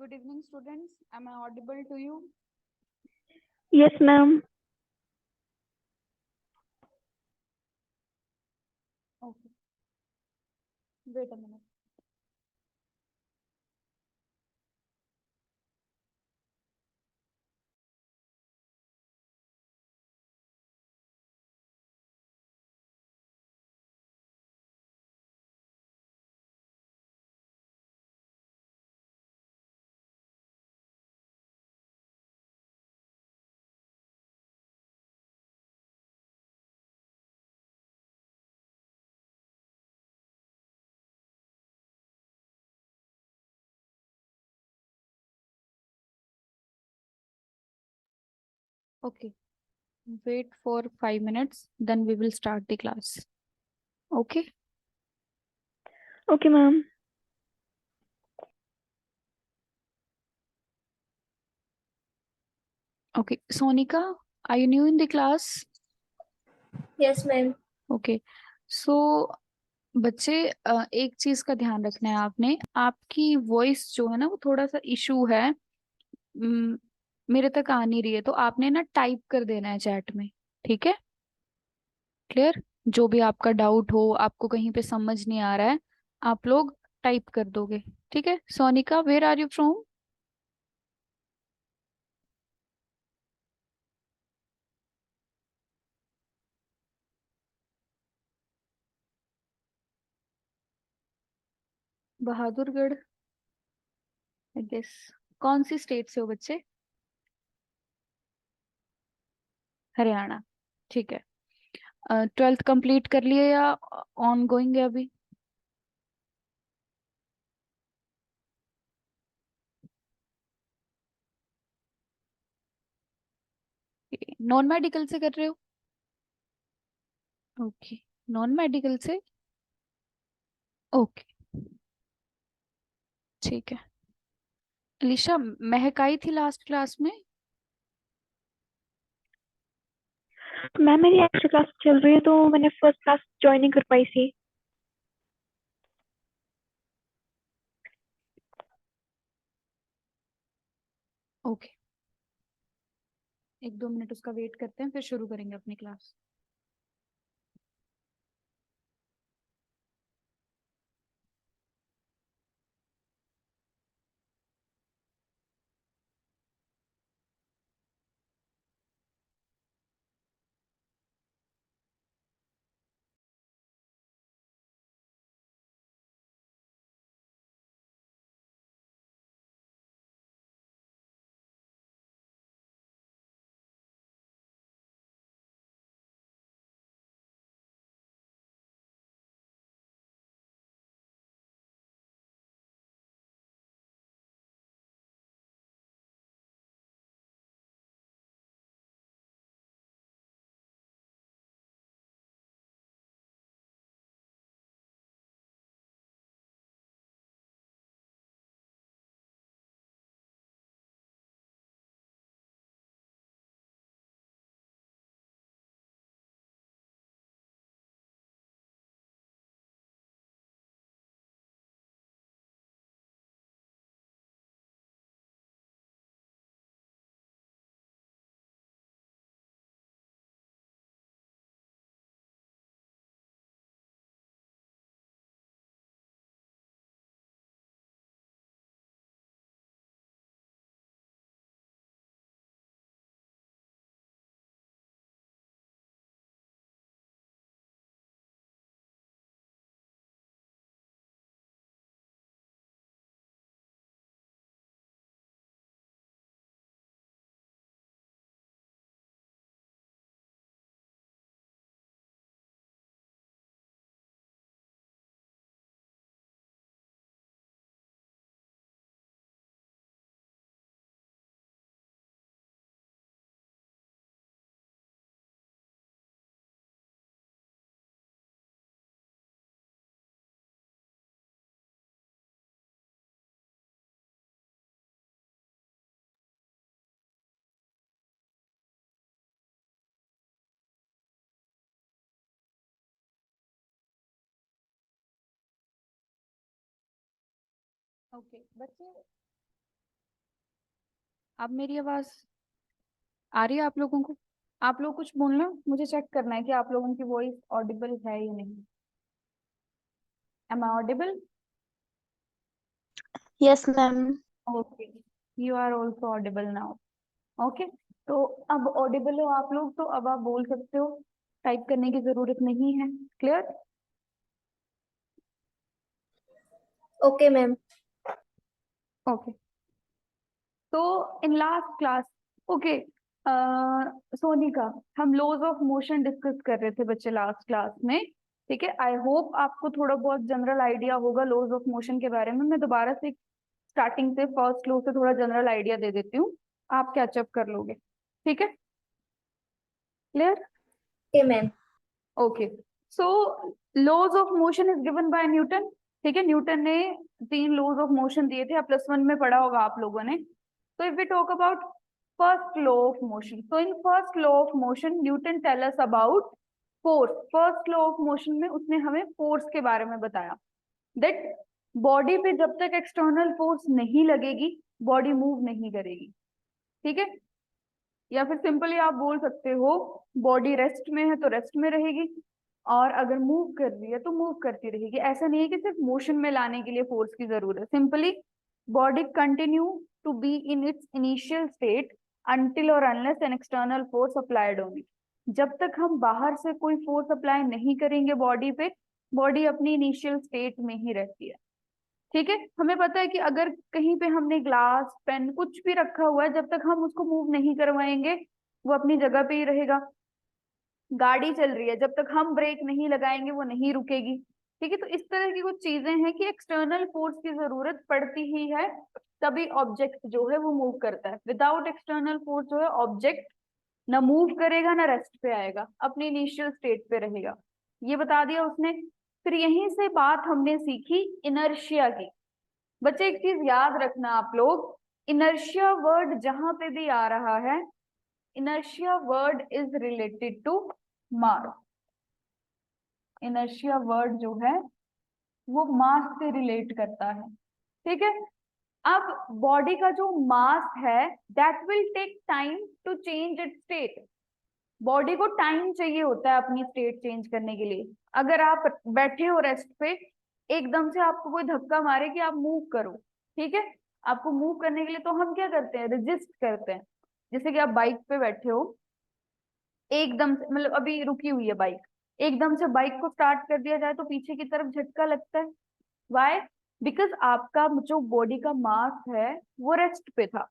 Good evening, students. Am I audible to you? Yes, ma'am. Okay. Wait a minute. Okay. Wait for 5 minutes, then we will start the class. Okay. Okay, ma'am. Okay. Sonika, are you new in the class? Yes, ma'am. Okay. So बच्चे एक चीज का ध्यान रखना है आपने, आपकी voice जो है ना वो थोड़ा सा इशू है। मेरे तक आ नहीं रही है, तो आपने ना टाइप कर देना है चैट में। ठीक है? क्लियर? जो भी आपका डाउट हो, आपको कहीं पे समझ नहीं आ रहा है, आप लोग टाइप कर दोगे। ठीक है? Sonika, where are you from? Bahadurgarh, I guess. कौन सी स्टेट से हो बच्चे? हरियाणा। ठीक है। 12th कंप्लीट कर लिए या ऑन गोइंग है अभी? नॉन मेडिकल से कर रहे हो? ओके। नॉन मेडिकल से। ओके। ठीक है। अलीशा, महकाई थी लास्ट क्लास में? मैम मेरी एक्स्ट्रा क्लास चल रही है तो मैंने फर्स्ट क्लास ज्वाइन नहीं कर पाई थी। ओके। 1-2 मिनट उसका वेट करते हैं, फिर शुरू करेंगे अपनी क्लास। ओके बच्चे, अब मेरी आवाज आ रही है आप लोगों को? आप लोग कुछ बोलना, मुझे चेक करना है कि आप लोगों की वॉइस ऑडिबल है या नहीं। Am I audible? Yes ma'am. Okay, you are also audible now. Okay, तो अब ऑडिबल हो आप लोग, तो अब आप बोल सकते हो, टाइप करने की जरूरत नहीं है। क्लियर? Okay, ma'am. ओके, तो in last class, okay Sonika, हम लॉज ऑफ मोशन डिस्कस कर रहे थे बच्चे लास्ट क्लास में। ठीक है, आई होप आपको थोड़ा बहुत जनरल आइडिया होगा लॉज ऑफ मोशन के बारे में। मैं दोबारा से स्टार्टिंग से फर्स्ट लॉ से थोड़ा जनरल आइडिया दे देती हूँ, आप कैचअप कर लोगे। ठीक है, clear? Okay, ma'am. Okay, so laws of motion is given by Newton. ठीक है, न्यूटन ने 3 लॉज ऑफ मोशन दिए थे, +1 में पढ़ा होगा आप लोगों ने। So if we talk about first law of motion, so in first law of motion, Newton tell us about force. First law of motion में उसने हमें force के बारे में बताया, that body पे जब तक external force नहीं लगेगी, body move नहीं करेगी। ठीक है, या फिर सिंपली आप बोल सकते हो, बॉडी रेस्ट में है तो रेस्ट में रहेगी, और अगर मूव कर रही है तो मूव करती रहेगी। ऐसा नहीं है कि सिर्फ मोशन में लाने के लिए फोर्स की जरूरत है, simply body continue to be in its initial state until और unless an external force applied only. जब तक हम बाहर से कोई फोर्स अप्लाई नहीं करेंगे बॉडी पे, बॉडी अपनी इनिशियल स्टेट में ही रहती है। ठीक है, हमें पता है कि अगर कहीं पे हमने ग्लास पेन कुछ भी रखा हुआ है, जब तक हम उसको मूव नहीं करवाएंगे वो अपनी जगह पे ही रहेगा। गाड़ी चल रही है, जब तक हम ब्रेक नहीं लगाएंगे वो नहीं रुकेगी। ठीक है, तो इस तरह की कुछ चीजें हैं कि एक्सटर्नल फोर्स की जरूरत पड़ती ही है, तभी ऑब्जेक्ट जो है वो मूव करता है। विदाउट एक्सटर्नल फोर्स जो है ऑब्जेक्ट ना मूव करेगा ना रेस्ट पे आएगा, अपनी इनिशियल स्टेट पे रहेगा। ये बता दिया उसने। फिर यहीं से बात हमने सीखी इनर्शिया की। बच्चे एक चीज याद रखना आप लोग, इनर्शिया वर्ड जहां पे भी आ रहा है, inertia word is related to mass. Inertia word जो है वो मास से रिलेट करता है। ठीक है, अब बॉडी का जो मास है that will take time to change its state. Body को टाइम चाहिए होता है अपनी स्टेट चेंज करने के लिए। अगर आप बैठे हो रेस्ट पे, एकदम से आपको कोई धक्का मारे कि आप मूव करो, ठीक है, आपको मूव करने के लिए तो हम क्या करते हैं, रेजिस्ट करते हैं। जैसे कि आप बाइक पे बैठे हो, एकदम से मतलब अभी रुकी हुई है बाइक, एकदम से बाइक को स्टार्ट कर दिया जाए तो पीछे की तरफ झटका लगता है। वाई? बिकॉज आपका जो बॉडी का मास है वो रेस्ट पे था।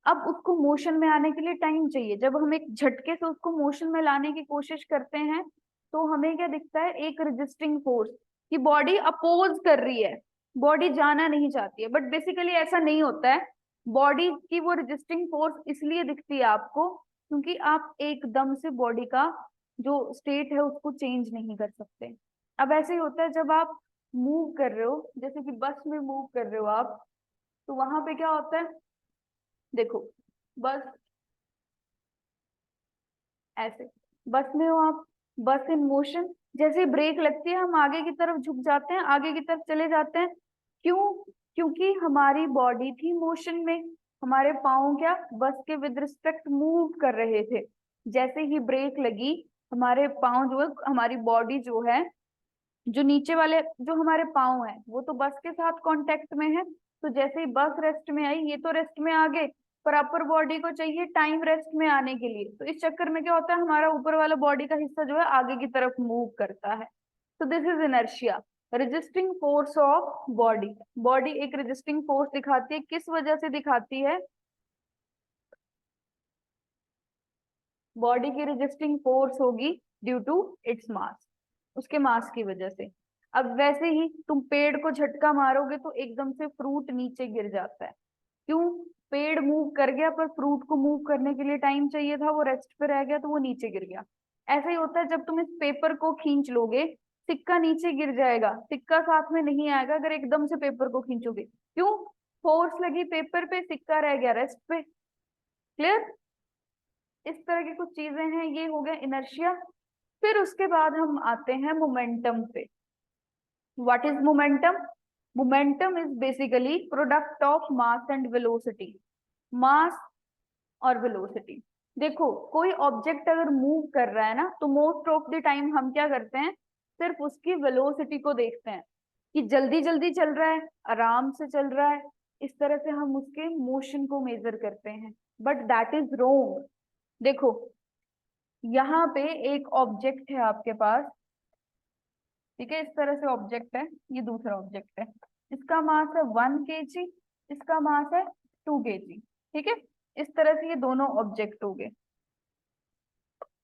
अब उसको मोशन में आने के लिए टाइम चाहिए। जब हम एक झटके से उसको मोशन में लाने की कोशिश करते हैं तो हमें क्या दिखता है, एक रेजिस्टिंग फोर्स, कि बॉडी अपोज कर रही है, बॉडी जाना नहीं चाहती है। बट बेसिकली ऐसा नहीं होता है। बॉडी की वो रेजिस्टिंग फोर्स इसलिए दिखती है आपको क्योंकि आप एकदम से बॉडी का जो स्टेट है उसको चेंज नहीं कर सकते। अब ऐसे ही होता है जब आप मूव कर रहे हो, जैसे कि बस में मूव कर रहे हो आप, तो वहां पे क्या होता है, देखो, बस ऐसे, बस में हो आप, बस इन मोशन, जैसे ब्रेक लगती है हम आगे की तरफ झुक जाते हैं, आगे की तरफ चले जाते हैं। क्यों? क्योंकि हमारी बॉडी थी मोशन में, हमारे पाँव क्या बस के विद रिस्पेक्ट मूव कर रहे थे। जैसे ही ब्रेक लगी, हमारे पाँव जो है, हमारी बॉडी जो है, जो नीचे वाले जो हमारे पाँव हैं वो तो बस के साथ कांटेक्ट में है, तो जैसे ही बस रेस्ट में आई, ये तो रेस्ट में आ गए, पर अपर बॉडी को चाहिए टाइम रेस्ट में आने के लिए, तो इस चक्कर में क्या होता है, हमारा ऊपर वाला बॉडी का हिस्सा जो है आगे की तरफ मूव करता है। तो this is inertia, resisting force of body. Body एक रेजिस्टिंग फोर्स दिखाती है, किस वजह से दिखाती है? बॉडी की रेजिस्टिंग फोर्स होगी ड्यू टू इट्स मास, उसके मास की वजह से। अब वैसे ही तुम पेड़ को झटका मारोगे तो एकदम से फ्रूट नीचे गिर जाता है। क्यों? पेड़ मूव कर गया, पर फ्रूट को मूव करने के लिए टाइम चाहिए था, वो रेस्ट पे रह गया तो वो नीचे गिर गया। ऐसा ही होता है जब तुम इस पेपर को खींच लोगे, सिक्का नीचे गिर जाएगा, सिक्का साथ में नहीं आएगा अगर एकदम से पेपर को खींचोगे। क्यों? फोर्स लगी पेपर पे, सिक्का रह गया रेस्ट पे। क्लियर? इस तरह की कुछ चीजें हैं, ये हो गया इनर्शिया। फिर उसके बाद हम आते हैं मोमेंटम पे। What is momentum? Momentum is basically product of mass and velocity. Mass और वेलोसिटी। देखो कोई ऑब्जेक्ट अगर मूव कर रहा है ना तो मोस्ट ऑफ द टाइम हम क्या करते हैं, सिर्फ उसकी वेलोसिटी को देखते हैं कि जल्दी जल्दी चल रहा है, आराम से चल रहा है, इस तरह से हम उसके मोशन को मेजर करते हैं। बट दैट इज रोंग। देखो यहाँ पे एक ऑब्जेक्ट है आपके पास, ठीक है, इस तरह से ऑब्जेक्ट है, ये दूसरा ऑब्जेक्ट है, इसका मास है 1 kg, इसका मास है 2 kg, ठीक है, इस तरह से ये दोनों ऑब्जेक्ट हो गए।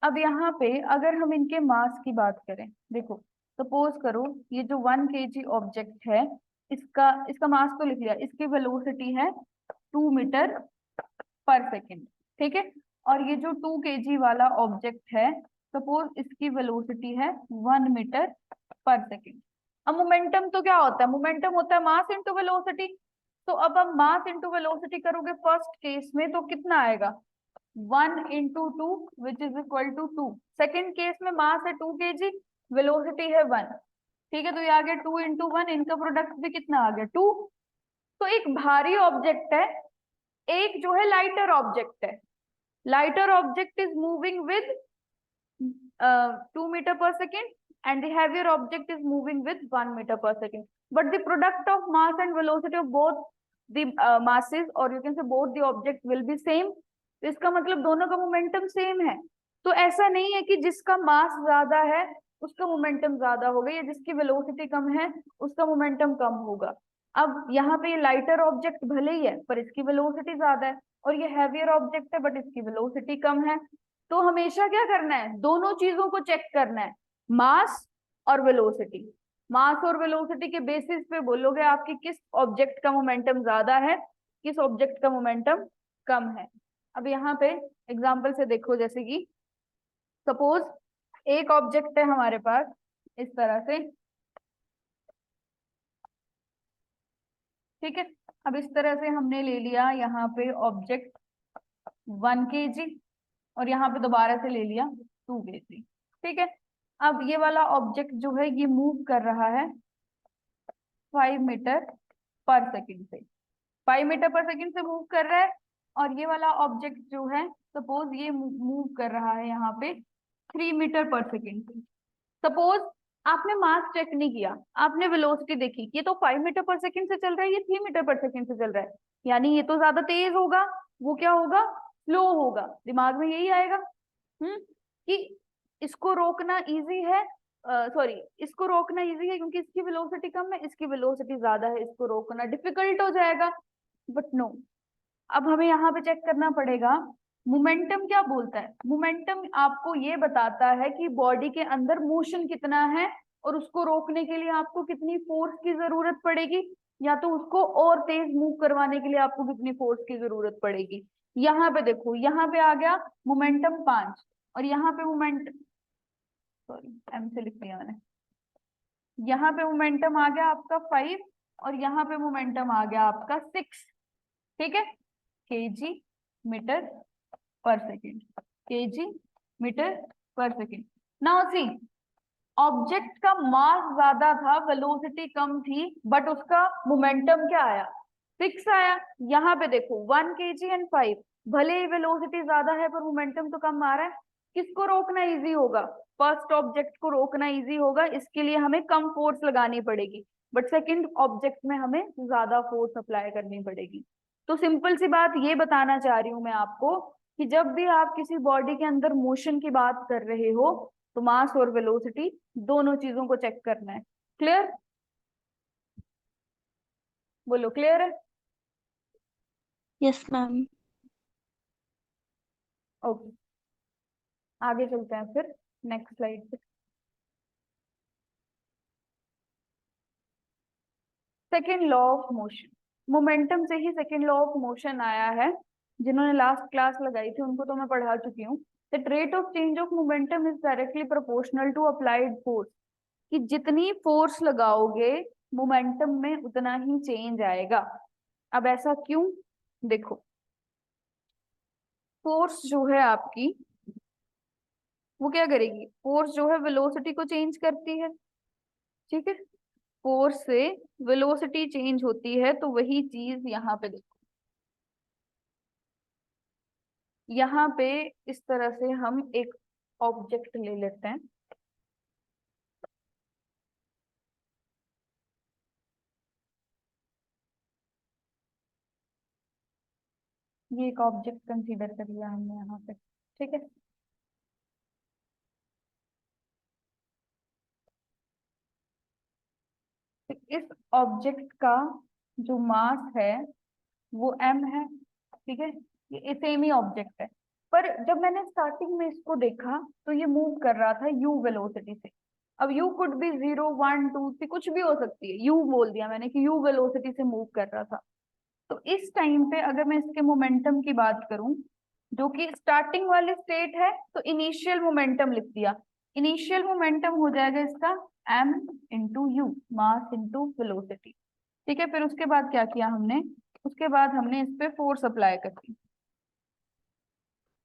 अब यहाँ पे अगर हम इनके मास की बात करें, देखो सपोज करो ये जो 1 kg ऑब्जेक्ट है, इसका इसका मास तो लिख लिया, इसकी वेलोसिटी है 2 मीटर पर सेकेंड, ठीक है, और ये जो 2 kg वाला ऑब्जेक्ट है, सपोज इसकी वेलोसिटी है 1 मीटर पर सेकेंड। अब मोमेंटम तो क्या होता है, मोमेंटम होता है मास इंटू वेलोसिटी। तो अब हम मास इंटू वेलोसिटी करोगे फर्स्ट केस में तो कितना आएगा, 1 × 2 which is equal to 2। Second case में मास है 2 kg, वेलोसिटी है 1, ठीक है, तो ये आ गया 2 × 1, इनका प्रोडक्ट भी कितना आ गया 2। तो एक भारी ऑब्जेक्ट है, एक जो है लाइटर ऑब्जेक्ट है, lighter object is moving with 2 metre per second and the heavier object is moving with 1 metre per second, but the product of mass and velocity of both the masses or you can say both the object will be same। तो इसका मतलब दोनों का momentum same है। तो ऐसा नहीं है कि जिसका मास ज्यादा है उसका मोमेंटम ज्यादा होगा या जिसकी वेलोसिटी कम है उसका मोमेंटम कम होगा। अब यहाँ पे ये लाइटर ऑब्जेक्ट भले ही है पर इसकी वेलोसिटी ज्यादा है, और ये हैवियर ऑब्जेक्ट है बट इसकी वेलोसिटी कम है। तो हमेशा क्या करना है, दोनों चीजों को चेक करना है, मास और वेलोसिटी। मास और वेलोसिटी के बेसिस पे बोलोगे आपकी किस ऑब्जेक्ट का मोमेंटम ज्यादा है, किस ऑब्जेक्ट का मोमेंटम कम है। अब यहाँ पे एग्जांपल से देखो, जैसे कि सपोज एक ऑब्जेक्ट है हमारे पास इस तरह से, ठीक है, अब इस तरह से हमने ले लिया यहाँ पे ऑब्जेक्ट 1 kg और यहाँ पे दोबारा से ले लिया 2 kg, ठीक है। अब ये वाला ऑब्जेक्ट जो है ये मूव कर रहा है 5 मीटर पर सेकेंड से, 5 मीटर पर सेकेंड से मूव कर रहा है, और ये वाला ऑब्जेक्ट जो है सपोज ये मूव कर रहा है यहाँ पे 3 मीटर पर सेकेंड से। सपोज आपने मास चेक नहीं किया, आपने वेलोसिटी देखी, ये तो 5 मीटर पर सेकेंड से चल रहा है, ये 3 मीटर पर सेकेंड से चल रहा है, यानी ये तो ज्यादा तेज होगा, वो क्या होगा, स्लो होगा। दिमाग में यही आएगा कि इसको रोकना इजी है, सॉरी इसको रोकना इजी है क्योंकि इसकी वेलोसिटी कम है, इसकी वेलोसिटी ज्यादा है, इसको रोकना डिफिकल्ट हो जाएगा। बट नो, अब हमें यहाँ पे चेक करना पड़ेगा मोमेंटम क्या बोलता है। मोमेंटम आपको ये बताता है कि बॉडी के अंदर मोशन कितना है और उसको रोकने के लिए आपको कितनी फोर्स की जरूरत पड़ेगी, या तो उसको और तेज मूव करवाने के लिए आपको कितनी फोर्स की जरूरत पड़ेगी। यहाँ पे देखो, यहाँ पे आ गया मोमेंटम 5 और यहाँ पे मोमेंट, सॉरी एम से लिख दिया मैंने, यहाँ पे मोमेंटम आ गया आपका 5 और यहाँ पे मोमेंटम आ गया आपका 6, ठीक है, kg metre per second, kg metre per second. Now see, object का मास ज्यादा था, वेलोसिटी कम थी, बट उसका मोमेंटम क्या आया, 6 आया। यहाँ पे देखो 1 kg एंड 5, भले ही वेलोसिटी ज्यादा है पर मोमेंटम तो कम आ रहा है। किसको रोकना इजी होगा, फर्स्ट ऑब्जेक्ट को रोकना इजी होगा, इसके लिए हमें कम फोर्स लगानी पड़ेगी, बट सेकंड ऑब्जेक्ट में हमें ज्यादा फोर्स अप्लाई करनी पड़ेगी। तो सिंपल सी बात ये बताना चाह रही हूं मैं आपको कि जब भी आप किसी बॉडी के अंदर मोशन की बात कर रहे हो तो मास और वेलोसिटी दोनों चीजों को चेक करना है। क्लियर, बोलो क्लियर है। Yes ma'am. ओके, आगे चलते हैं फिर नेक्स्ट स्लाइड पे। Second law of motion, momentum से ही सेकेंड लॉ ऑफ मोशन आया है। जिन्होंने लास्ट क्लास लगाई थी उनको तो मैं पढ़ा चुकी हूँ। The rate of change of momentum is directly proportional to applied force, कि जितनी फोर्स लगाओगे मोमेंटम में उतना ही चेंज आएगा। अब ऐसा क्यों, देखो फोर्स जो है आपकी वो क्या करेगी, फोर्स जो है वेलोसिटी को चेंज करती है, ठीक है, फोर्स से वेलोसिटी चेंज होती है, तो वही चीज यहाँ पे देखो, यहाँ पे इस तरह से हम एक ऑब्जेक्ट ले लेते हैं, ये एक ऑब्जेक्ट कंसीडर कर लिया हमने यहाँ पे, ठीक है। तो इस ऑब्जेक्ट का जो मास है वो m है, ठीक है। ये सेम ही ऑब्जेक्ट है, पर जब मैंने स्टार्टिंग में इसको देखा तो ये मूव कर रहा था u वेलोसिटी से। अब u कुड बी 0 1 2 3, कुछ भी हो सकती है, u बोल दिया मैंने कि u वेलोसिटी से मूव कर रहा था। तो इस टाइम पे अगर मैं इसके मोमेंटम की बात करूं, जो कि स्टार्टिंग वाली स्टेट है, तो इनिशियल मोमेंटम लिख दिया। इनिशियल मोमेंटम हो जाएगा इसका m into you, mass into velocity, ठीक है। फिर उसके बाद क्या किया हमने, उसके बाद हमने इस पे फोर्स अप्लाई कर दी,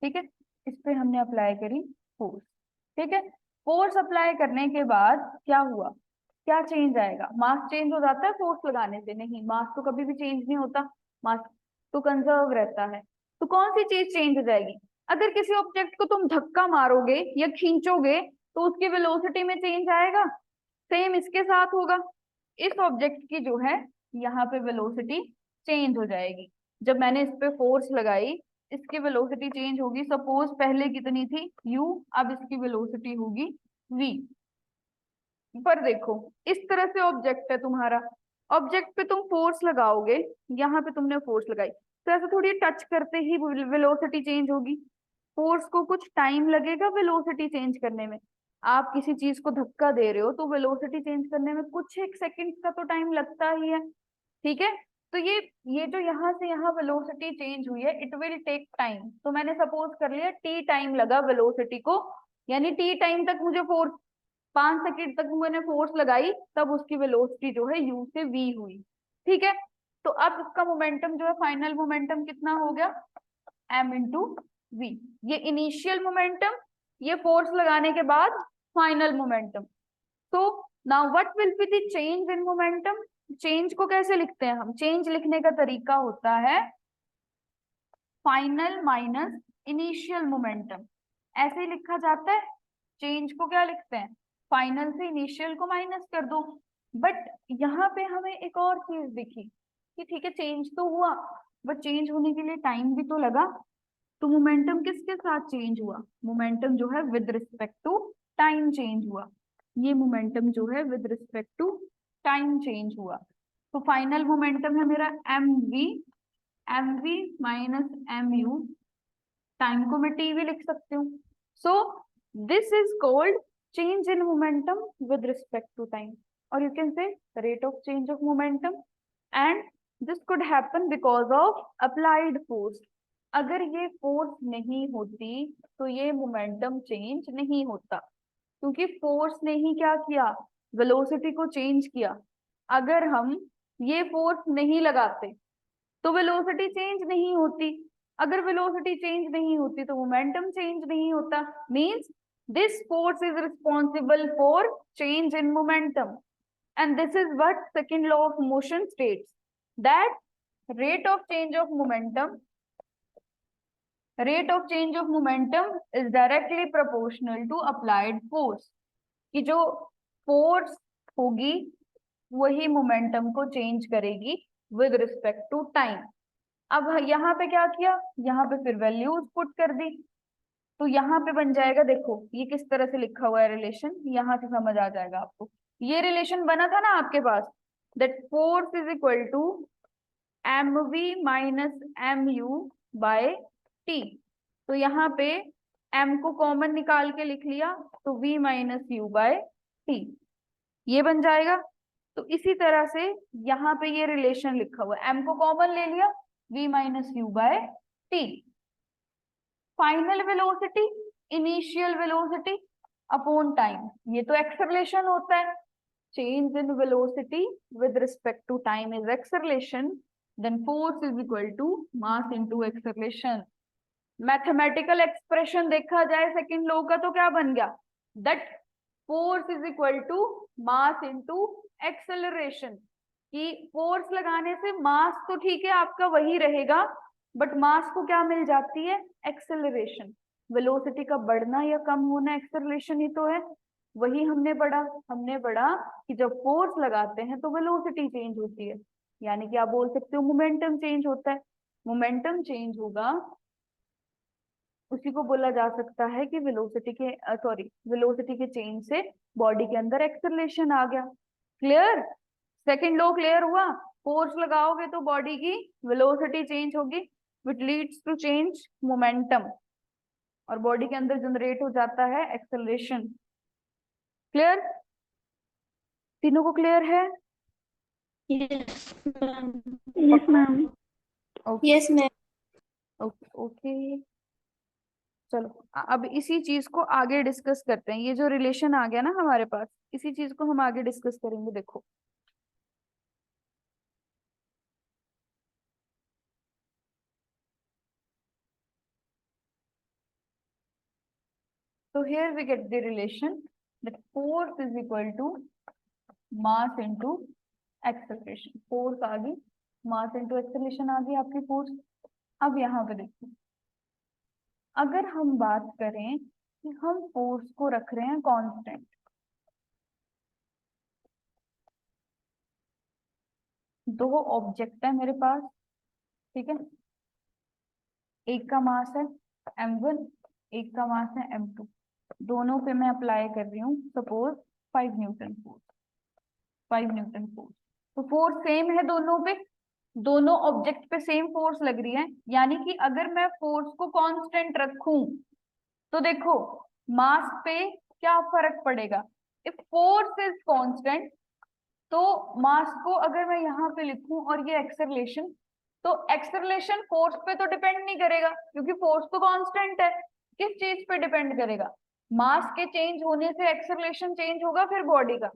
ठीक है। इस पे हमने अप्लाई करी फोर्स, ठीक है। फोर्स अप्लाई करने के बाद क्या हुआ, क्या चेंज आएगा, मास चेंज हो जाता है फोर्स लगाने से? नहीं, मास तो कभी भी चेंज नहीं होता, मास तो कंजर्व रहता है। तो कौन सी चीज चेंज हो जाएगी? अगर किसी ऑब्जेक्ट को तुम धक्का मारोगे या खींचोगे तो उसकी वेलोसिटी में चेंज आएगा, सेम इसके साथ होगा। इस ऑब्जेक्ट की जो है यहाँ पे वेलोसिटी चेंज हो जाएगी। जब मैंने इस पे फोर्स लगाई, इसकी वेलोसिटी चेंज होगी। सपोज पहले कितनी थी u, अब इसकी वेलोसिटी होगी v। पर देखो, इस तरह से ऑब्जेक्ट है तुम्हारा, ऑब्जेक्ट पे तुम फोर्स लगाओगे, यहाँ पे तुमने फोर्स लगाई तो ऐसा थोड़ी टच करते ही वेलोसिटी चेंज होगी। फोर्स को कुछ टाइम लगेगा वेलोसिटी चेंज करने में। आप किसी चीज को धक्का दे रहे हो तो वेलोसिटी चेंज करने में कुछ एक सेकंड का तो टाइम लगता ही है, ठीक है। तो ये जो यहाँ से यहाँ वेलोसिटी चेंज हुई है, इट विल टेक टाइम। तो मैंने सपोज कर लिया t टाइम लगा वेलोसिटी को, यानी t टाइम तक मुझे फोर्स, 5 सेकंड तक मैंने फोर्स लगाई, तब उसकी वेलोसिटी जो है u से v हुई, ठीक है। तो अब इसका मोमेंटम जो है, फाइनल मोमेंटम कितना हो गया, m इंटू v। ये इनिशियल मोमेंटम, ये फोर्स लगाने के बाद फाइनल मोमेंटम। तो now what will be the change in momentum? Change को कैसे लिखते हैं हम? चेंज लिखने का तरीका होता है फाइनल माइनस इनिशियल मोमेंटम, ऐसे ही लिखा जाता है। चेंज को क्या लिखते हैं, फाइनल से इनिशियल को माइनस कर दो। बट यहाँ पे हमें एक और चीज दिखी कि ठीक है चेंज तो हुआ, बट चेंज होने के लिए टाइम भी तो लगा। तो मोमेंटम किसके साथ चेंज हुआ? मोमेंटम जो है with respect to time change हुआ। ये मोमेंटम जो है with respect to time change हुआ। तो फाइनल मोमेंटम है मेरा M V minus M U, time को मैं टी भी लिख सकती हूँ। So this is called change in momentum with respect to time, और you can say rate of change of momentum. And this could happen because of applied force. अगर ये force नहीं होती तो ये मोमेंटम चेंज नहीं होता, क्योंकि फोर्स ने ही क्या किया, वेलोसिटी को चेंज किया। अगर हम ये फोर्स नहीं लगाते तो वेलोसिटी चेंज नहीं होती। अगर वेलोसिटी चेंज नहीं होती तो मोमेंटम चेंज नहीं होता। Means this force is responsible for change in momentum, and this is what second law of motion states, that rate of change of momentum rate of change of momentum is directly proportional to applied force। कि जो force होगी वही momentum को change करेगी with respect to time. अब यहाँ पे क्या किया, यहाँ पे फिर वैल्यूज पुट कर दी। तो यहाँ पे बन जाएगा, देखो ये किस तरह से लिखा हुआ है रिलेशन, यहाँ से समझ आ जाएगा आपको। ये रिलेशन बना था ना आपके पास, that force is equal to M V minus M U by T. तो यहाँ पे m को कॉमन निकाल के लिख लिया तो v minus u by t, ये बन जाएगा। तो इसी तरह से यहाँ पे ये रिलेशन लिखा हुआ है, m को कॉमन ले लिया, v minus u by t. Final velocity, initial velocity upon time, ये तो एक्सेलरेशन होता है। Change in velocity with respect to time is acceleration, then force is equal to mass into acceleration. Mathematical expression देखा जाए second law का तो क्या बन गया, that force is equal to mass into acceleration. कि फोर्स लगाने से मास तो ठीक है आपका वही रहेगा, बट मास को क्या मिल जाती है? एक्सेलरेशन। वेलोसिटी का बढ़ना या कम होना एक्सेलरेशन ही तो है। वही हमने पढ़ा कि जब फोर्स लगाते हैं तो वेलोसिटी चेंज होती है, यानी कि आप बोल सकते हो मोमेंटम चेंज होता है। मोमेंटम चेंज होगा, उसी को बोला जा सकता है कि वेलोसिटी के चेंज से बॉडी के अंदर एक्सेलरेशन आ गया। क्लियर? सेकंड लॉ क्लियर हुआ? फोर्स लगाओगे तो बॉडी की वेलोसिटी चेंज होगी, which leads to change momentum, और बॉडी के अंदर जनरेट हो जाता है एक्सेलरेशन। क्लियर? तीनों को क्लियर है? Yes ma'am. Okay yes ma'am. Okay okay. चलो अब इसी चीज को आगे डिस्कस करते हैं। ये जो रिलेशन आ गया ना हमारे पास, इसी चीज को हम आगे डिस्कस करेंगे। देखो, so here we get the relation that force is equal to mass into acceleration। Force आ गई, मास इंटू एक्सेलरेशन आ गई आपकी फोर्स। अब यहाँ पे देखो, अगर हम बात करें कि हम फोर्स को रख रहे हैं कांस्टेंट, दो ऑब्जेक्ट है मेरे पास, ठीक है, एक का मास है m1, एक का मास है m2, दोनों पे मैं अप्लाई कर रही हूँ suppose 5 Newton force. 5 Newton force, तो फोर्स सेम है दोनों पे, दोनों ऑब्जेक्ट पे सेम फोर्स लग रही है। यानी कि अगर मैं फोर्स को कांस्टेंट रखूं तो देखो मास पे क्या फर्क पड़ेगा। इफ फोर्स इज कांस्टेंट तो मास को अगर मैं यहाँ पे लिखूं और ये एक्सेलरेशन, तो एक्सेलरेशन फोर्स पे तो डिपेंड नहीं करेगा क्योंकि फोर्स तो कांस्टेंट है। किस चीज पे डिपेंड करेगा? मास के चेंज होने से एक्सेलरेशन चेंज होगा फिर बॉडी का।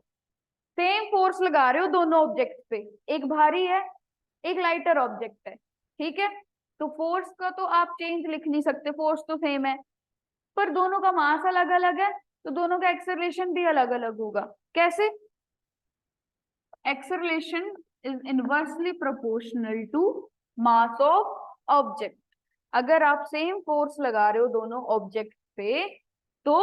सेम फोर्स लगा रहे हो दोनों ऑब्जेक्ट पे, एक भारी है एक लाइटर ऑब्जेक्ट है, ठीक है, तो फोर्स का तो आप चेंज लिख नहीं सकते, फोर्स तो सेम है, पर दोनों का मास अलग अलग है तो दोनों का एक्सेलरेशन भी अलग अलग होगा। कैसे? acceleration is inversely proportional to mass of object। अगर आप सेम फोर्स लगा रहे हो दोनों ऑब्जेक्ट पे तो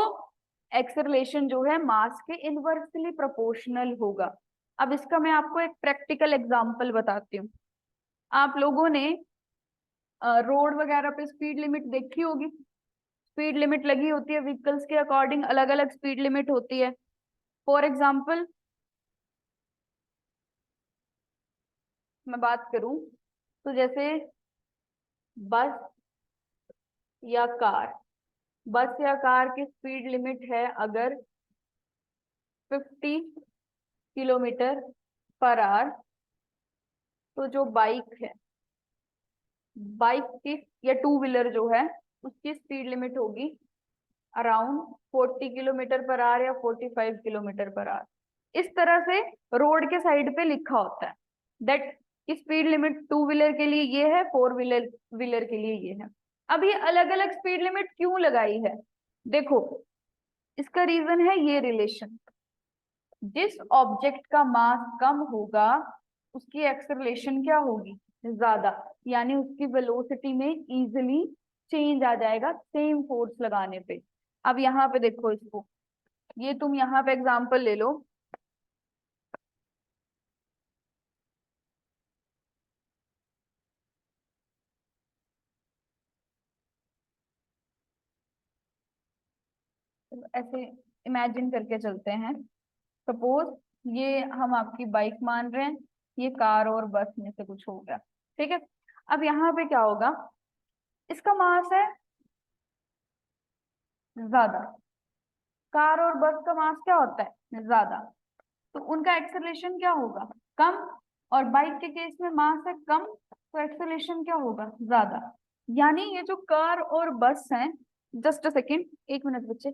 एक्सेलरेशन जो है मास के इनवर्सली प्रोपोर्शनल होगा। अब इसका मैं आपको एक प्रैक्टिकल एग्जांपल बताती हूँ। आप लोगों ने रोड वगैरह पे स्पीड लिमिट देखी होगी, स्पीड लिमिट लगी होती है, व्हीकल्स के अकॉर्डिंग अलग अलग स्पीड लिमिट होती है। फॉर एग्जाम्पल मैं बात करूं तो जैसे बस या कार, बस या कार की स्पीड लिमिट है अगर 50 किलोमीटर पर आवर, तो जो बाइक है, बाइक की या टू व्हीलर जो है उसकी स्पीड लिमिट होगी अराउंड 40 किलोमीटर पर आवर या 45 किलोमीटर पर आवर। इस तरह से रोड के साइड पे लिखा होता है that speed limit two wheeler के लिए ये है, फोर व्हीलर व्हीलर के लिए ये है। अब ये अलग अलग स्पीड लिमिट क्यों लगाई है? देखो, इसका रीजन है ये रिलेशन। जिस ऑब्जेक्ट का मास कम होगा उसकी एक्सेलरेशन क्या होगी? ज्यादा, यानी उसकी वेलोसिटी में इजीली चेंज आ जाएगा सेम फोर्स लगाने पे। अब यहाँ पे देखो इसको, ये तुम यहाँ पे एग्जांपल ले लो, तो ऐसे इमेजिन करके चलते हैं। सपोज ये हम आपकी बाइक मान रहे हैं, ये कार और बस में से कुछ हो गया, ठीक है। अब यहाँ पे क्या होगा, इसका मास है ज्यादा, कार और बस का मास क्या होता है? ज्यादा, तो उनका एक्सेलरेशन क्या होगा? कम। और बाइक के केस में मास है कम तो एक्सेलरेशन क्या होगा? ज्यादा। यानी ये जो कार और बस हैं, जस्ट अ सेकेंड, 1 मिनट बच्चे।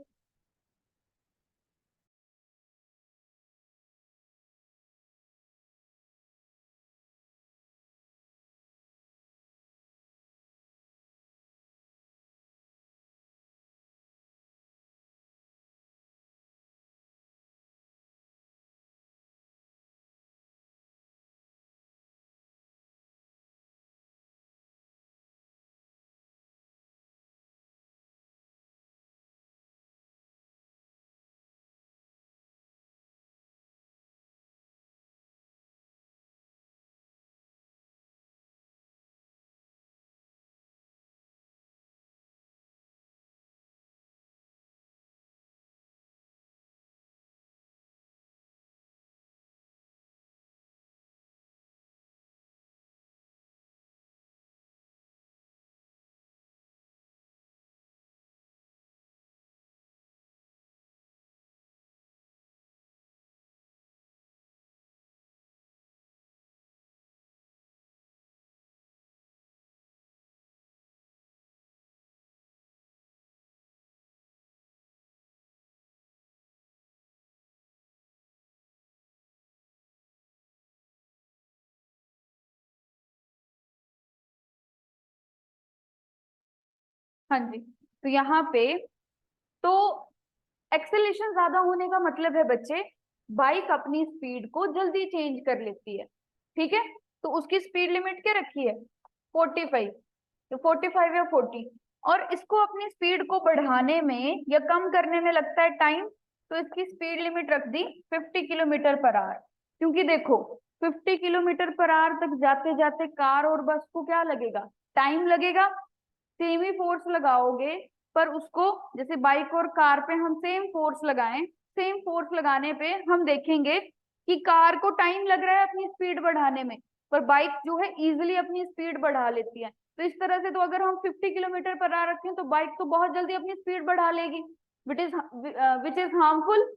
हाँ जी, तो यहाँ पे तो एक्सेलेरेशन ज्यादा होने का मतलब है बच्चे, बाइक अपनी स्पीड को जल्दी चेंज कर लेती है। ठीक है, तो उसकी स्पीड लिमिट क्या रखी है? 45। तो 45 या 40, और इसको अपनी स्पीड को बढ़ाने में या कम करने में लगता है टाइम, तो इसकी स्पीड लिमिट रख दी 50 किलोमीटर पर आवर। क्योंकि देखो 50 किलोमीटर पर आवर तक जाते जाते कार और बस को क्या लगेगा? टाइम लगेगा। सेम ही फोर्स लगाओगे, पर उसको जैसे बाइक और कार पे हम सेम फोर्स लगाएं, सेम फोर्स लगाने पे हम देखेंगे कि कार को टाइम लग रहा है अपनी स्पीड बढ़ाने में, पर बाइक जो है इजीली अपनी स्पीड बढ़ा लेती है। तो इस तरह से तो अगर हम 50 किलोमीटर पर आवर रखें तो बाइक तो बहुत जल्दी अपनी स्पीड बढ़ा लेगी, विच इज हार्मफुल।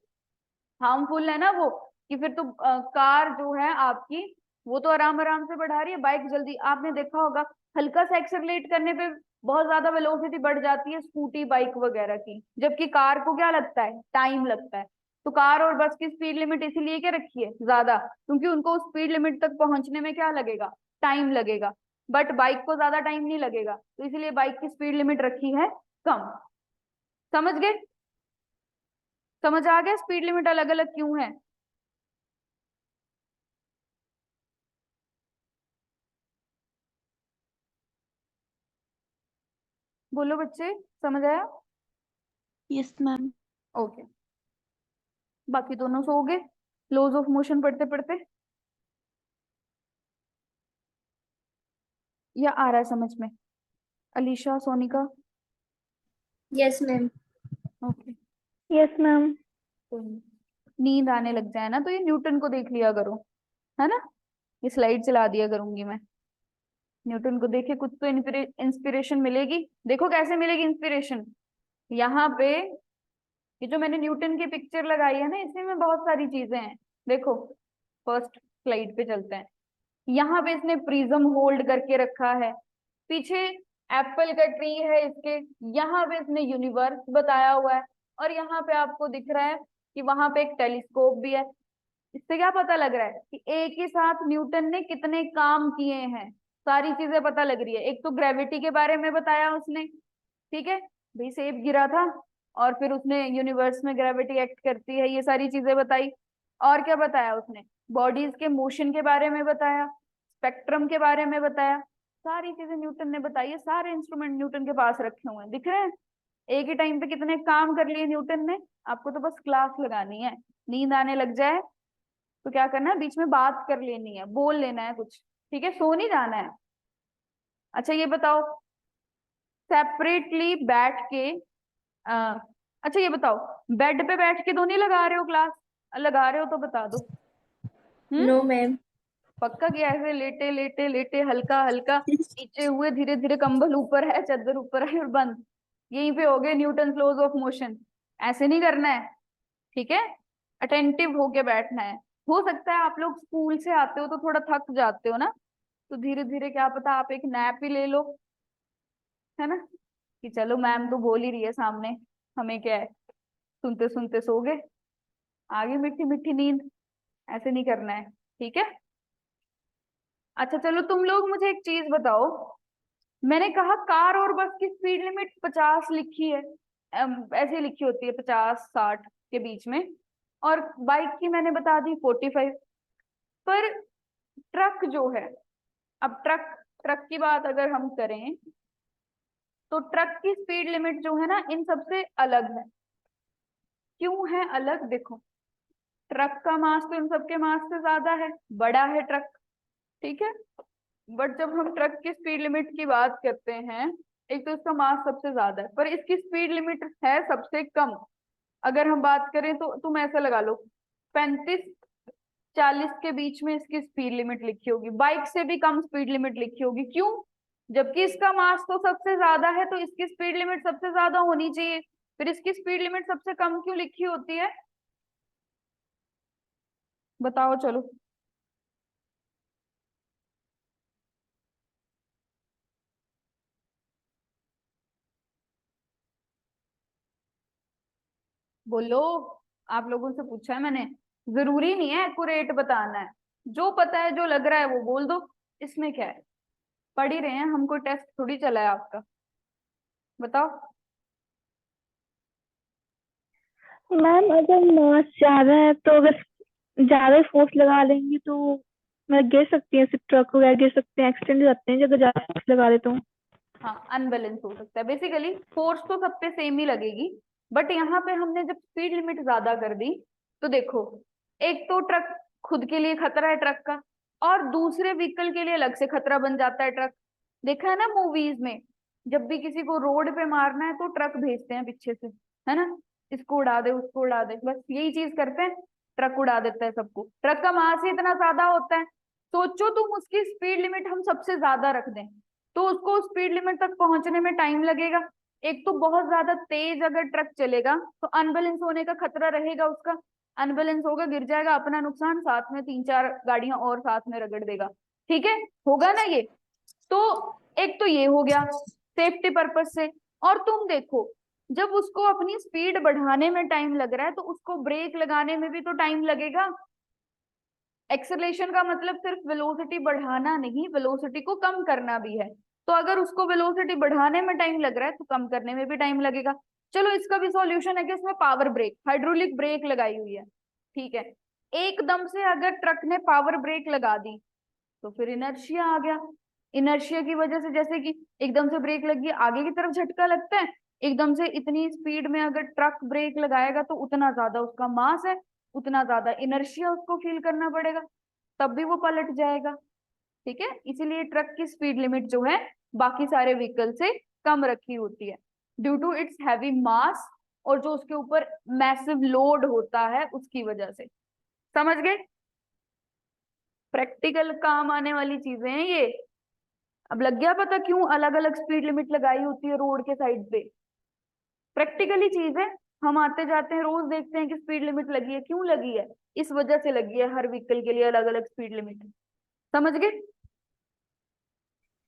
हार्मफुल है ना वो, कि फिर तो कार जो है आपकी वो तो आराम आराम से बढ़ा रही है, बाइक जल्दी। आपने देखा होगा हल्का सा एक्सेलरेट करने पे बहुत ज्यादा वेलोसिटी बढ़ जाती है स्कूटी बाइक वगैरह की, जबकि कार को क्या लगता है? टाइम लगता है। तो कार और बस की स्पीड लिमिट इसीलिए क्या रखी है ज्यादा, क्योंकि उनको स्पीड लिमिट तक पहुंचने में क्या लगेगा? टाइम लगेगा। बट बाइक को ज्यादा टाइम नहीं लगेगा, तो इसीलिए बाइक की स्पीड लिमिट रखी है कम। समझ गए? समझ आ गया स्पीड लिमिट अलग अलग क्यों है? बोलो बच्चे, समझ आया? Yes ma'am. ओके, बाकी दोनों सो गए लॉज ऑफ मोशन पढ़ते पढ़ते, या आ रहा है समझ में? Alisha, Sonika? Yes ma'am. Okay, yes ma'am. तो नींद आने लग जाए ना तो ये न्यूटन को देख लिया करो, है ना? ये स्लाइड चला दिया करूंगी मैं। न्यूटन को देखे कुछ तो इंस्पिरेशन मिलेगी। देखो कैसे मिलेगी इंस्पिरेशन। यहाँ पे ये जो मैंने न्यूटन की पिक्चर लगाई है ना, इसमें बहुत सारी चीजें हैं। देखो, फर्स्ट स्लाइड पे चलते हैं। यहाँ पे इसने प्रिज्म होल्ड करके रखा है, पीछे एप्पल का ट्री है इसके, यहाँ पे इसने यूनिवर्स बताया हुआ है, और यहाँ पे आपको दिख रहा है कि वहां पे एक टेलीस्कोप भी है। इससे क्या पता लग रहा है कि एक ही साथ न्यूटन ने कितने काम किए हैं, सारी चीजें पता लग रही है। एक तो ग्रेविटी के बारे में बताया उसने, ठीक है, भाई सेब गिरा था और फिर उसने यूनिवर्स में ग्रेविटी एक्ट करती है, ये सारी चीजें बताई। और क्या बताया उसने? बॉडीज के मोशन के बारे में बताया, स्पेक्ट्रम के बारे में बताया, सारी चीजें न्यूटन ने बताई है। सारे इंस्ट्रूमेंट न्यूटन के पास रखे हुए हैं, दिख रहे हैं? एक ही टाइम पे कितने काम कर लिए न्यूटन ने। आपको तो बस क्लास लगानी है, नींद आने लग जाए तो क्या करना है, बीच में बात कर लेनी है, बोल लेना है कुछ, ठीक है, सो नहीं जाना है। अच्छा ये बताओ, सेपरेटली बैठ के अच्छा ये बताओ, बेड पे बैठ के तो नहीं लगा रहे हो क्लास? लगा रहे हो तो बता दो। हम्म, नो मैम। पक्का? कि ऐसे लेटे लेटे लेटे हल्का हल्का नीचे हुए, धीरे धीरे कंबल ऊपर है, चादर ऊपर है और बंद, यहीं पे हो गए न्यूटन लॉज ऑफ मोशन? ऐसे नहीं करना है, ठीक है? अटेंटिव होके बैठना है। हो सकता है आप लोग स्कूल से आते हो तो थोड़ा थक जाते हो ना, तो धीरे धीरे क्या पता आप एक नैप ही ले लो, है ना? कि चलो मैम तो बोल ही रही है सामने, हमें क्या है, सुनते सुनते सो गए, आगे मीठी मीठी नींद। ऐसे नहीं करना है, ठीक है? अच्छा चलो तुम लोग मुझे एक चीज बताओ, मैंने कहा कार और बस की स्पीड लिमिट 50 लिखी है, ऐसे ही लिखी होती है 50-60 के बीच में, और बाइक की मैंने बता दी 45। पर ट्रक जो है, अब ट्रक ट्रक की बात अगर हम करें तो ट्रक की स्पीड लिमिट जो है ना इन सबसे अलग है। क्यों है अलग? देखो, ट्रक का मास तो इन सबके मास से ज्यादा है, बड़ा है ट्रक, ठीक है? बट जब हम ट्रक की स्पीड लिमिट की बात करते हैं, एक तो इसका मास सबसे ज्यादा है पर इसकी स्पीड लिमिट है सबसे कम। अगर हम बात करें तो तुम ऐसा लगा लो, 35-40 के बीच में इसकी स्पीड लिमिट लिखी होगी, बाइक से भी कम स्पीड लिमिट लिखी होगी। क्यों? जबकि इसका मास तो सबसे ज्यादा है तो इसकी स्पीड लिमिट सबसे ज्यादा होनी चाहिए, फिर इसकी स्पीड लिमिट सबसे कम क्यों लिखी होती है? बताओ चलो। बोलो, आप लोगों से पूछा है मैंने, जरूरी नहीं है एक्यूरेट बताना है, जो पता है जो लग रहा है वो बोल दो, इसमें क्या है? पढ़ ही रहे हैं, हमको टेस्ट थोड़ी चला है आपका। बताओ। मैम अगर मास ज्यादा है तो अगर ज्यादा फोर्स लगा लेंगी तो मैं गिर सकती है, सिर्फ ट्रक वगैरह गिर सकते हैं, एक्सीडेंट हो जाते हैं अगर ज्यादा फोर्स लगा ले तो। हाँ, अनबैलेंस हो सकता है। बेसिकली फोर्स तो सब पे सेम ही लगेगी, बट यहाँ पे हमने जब स्पीड लिमिट ज्यादा कर दी तो देखो, एक तो ट्रक खुद के लिए खतरा है ट्रक का, और दूसरे व्हीकल के लिए अलग से खतरा बन जाता है ट्रक। देखा है ना मूवीज में, जब भी किसी को रोड पे मारना है तो ट्रक भेजते हैं पीछे से, है ना, इसको उड़ा दे उसको उड़ा दे, बस यही चीज करते हैं, ट्रक उड़ा देता है सबको। ट्रक का मास ही इतना ज्यादा होता है, सोचो तुम उसकी स्पीड लिमिट हम सबसे ज्यादा रख दें तो उसको स्पीड लिमिट तक पहुंचने में टाइम लगेगा। एक तो बहुत ज्यादा तेज अगर ट्रक चलेगा तो अनबैलेंस होने का खतरा रहेगा उसका, अनबैलेंस होगा, गिर जाएगा, अपना नुकसान, साथ में 3-4 गाड़ियां और साथ में रगड़ देगा। ठीक है, होगा ना ये। तो एक तो ये हो गया सेफ्टी पर्पज से। और तुम देखो, जब उसको अपनी स्पीड बढ़ाने में टाइम लग रहा है तो उसको ब्रेक लगाने में भी तो टाइम लगेगा। एक्सेलरेशन का मतलब सिर्फ वेलोसिटी बढ़ाना नहीं, वेलोसिटी को कम करना भी है। तो अगर उसको वेलोसिटी बढ़ाने में टाइम लग रहा है तो कम करने में भी टाइम लगेगा। चलो इसका भी सॉल्यूशन है कि उसमें पावर ब्रेक, हाइड्रोलिक ब्रेक लगाई हुई है। ठीक है, एकदम से अगर ट्रक ने पावर ब्रेक लगा दी तो फिर इनर्शिया आ गया। इनर्शिया की वजह से, जैसे कि एकदम से ब्रेक लगी, आगे की तरफ झटका लगता है, एकदम से इतनी स्पीड में अगर ट्रक ब्रेक लगाएगा तो उतना ज्यादा उसका मास है, उतना ज्यादा इनर्शिया उसको फील करना पड़ेगा, तब भी वो पलट जाएगा। ठीक है, इसीलिए ट्रक की स्पीड लिमिट जो है बाकी सारे व्हीकल से कम रखी होती है, ड्यू टू इट्स हैवी मास, और जो उसके ऊपर मैसिव लोड होता है उसकी वजह से। समझ गए? प्रैक्टिकल काम आने वाली चीजें हैं ये। अब लग गया पता क्यों अलग अलग स्पीड लिमिट लगाई होती है रोड के साइड पे? प्रैक्टिकली चीज है। हम आते जाते हैं रोज देखते हैं कि स्पीड लिमिट लगी है, क्यों लगी है? इस वजह से लगी है, हर व्हीकल के लिए अलग अलग स्पीड लिमिट। समझ गए?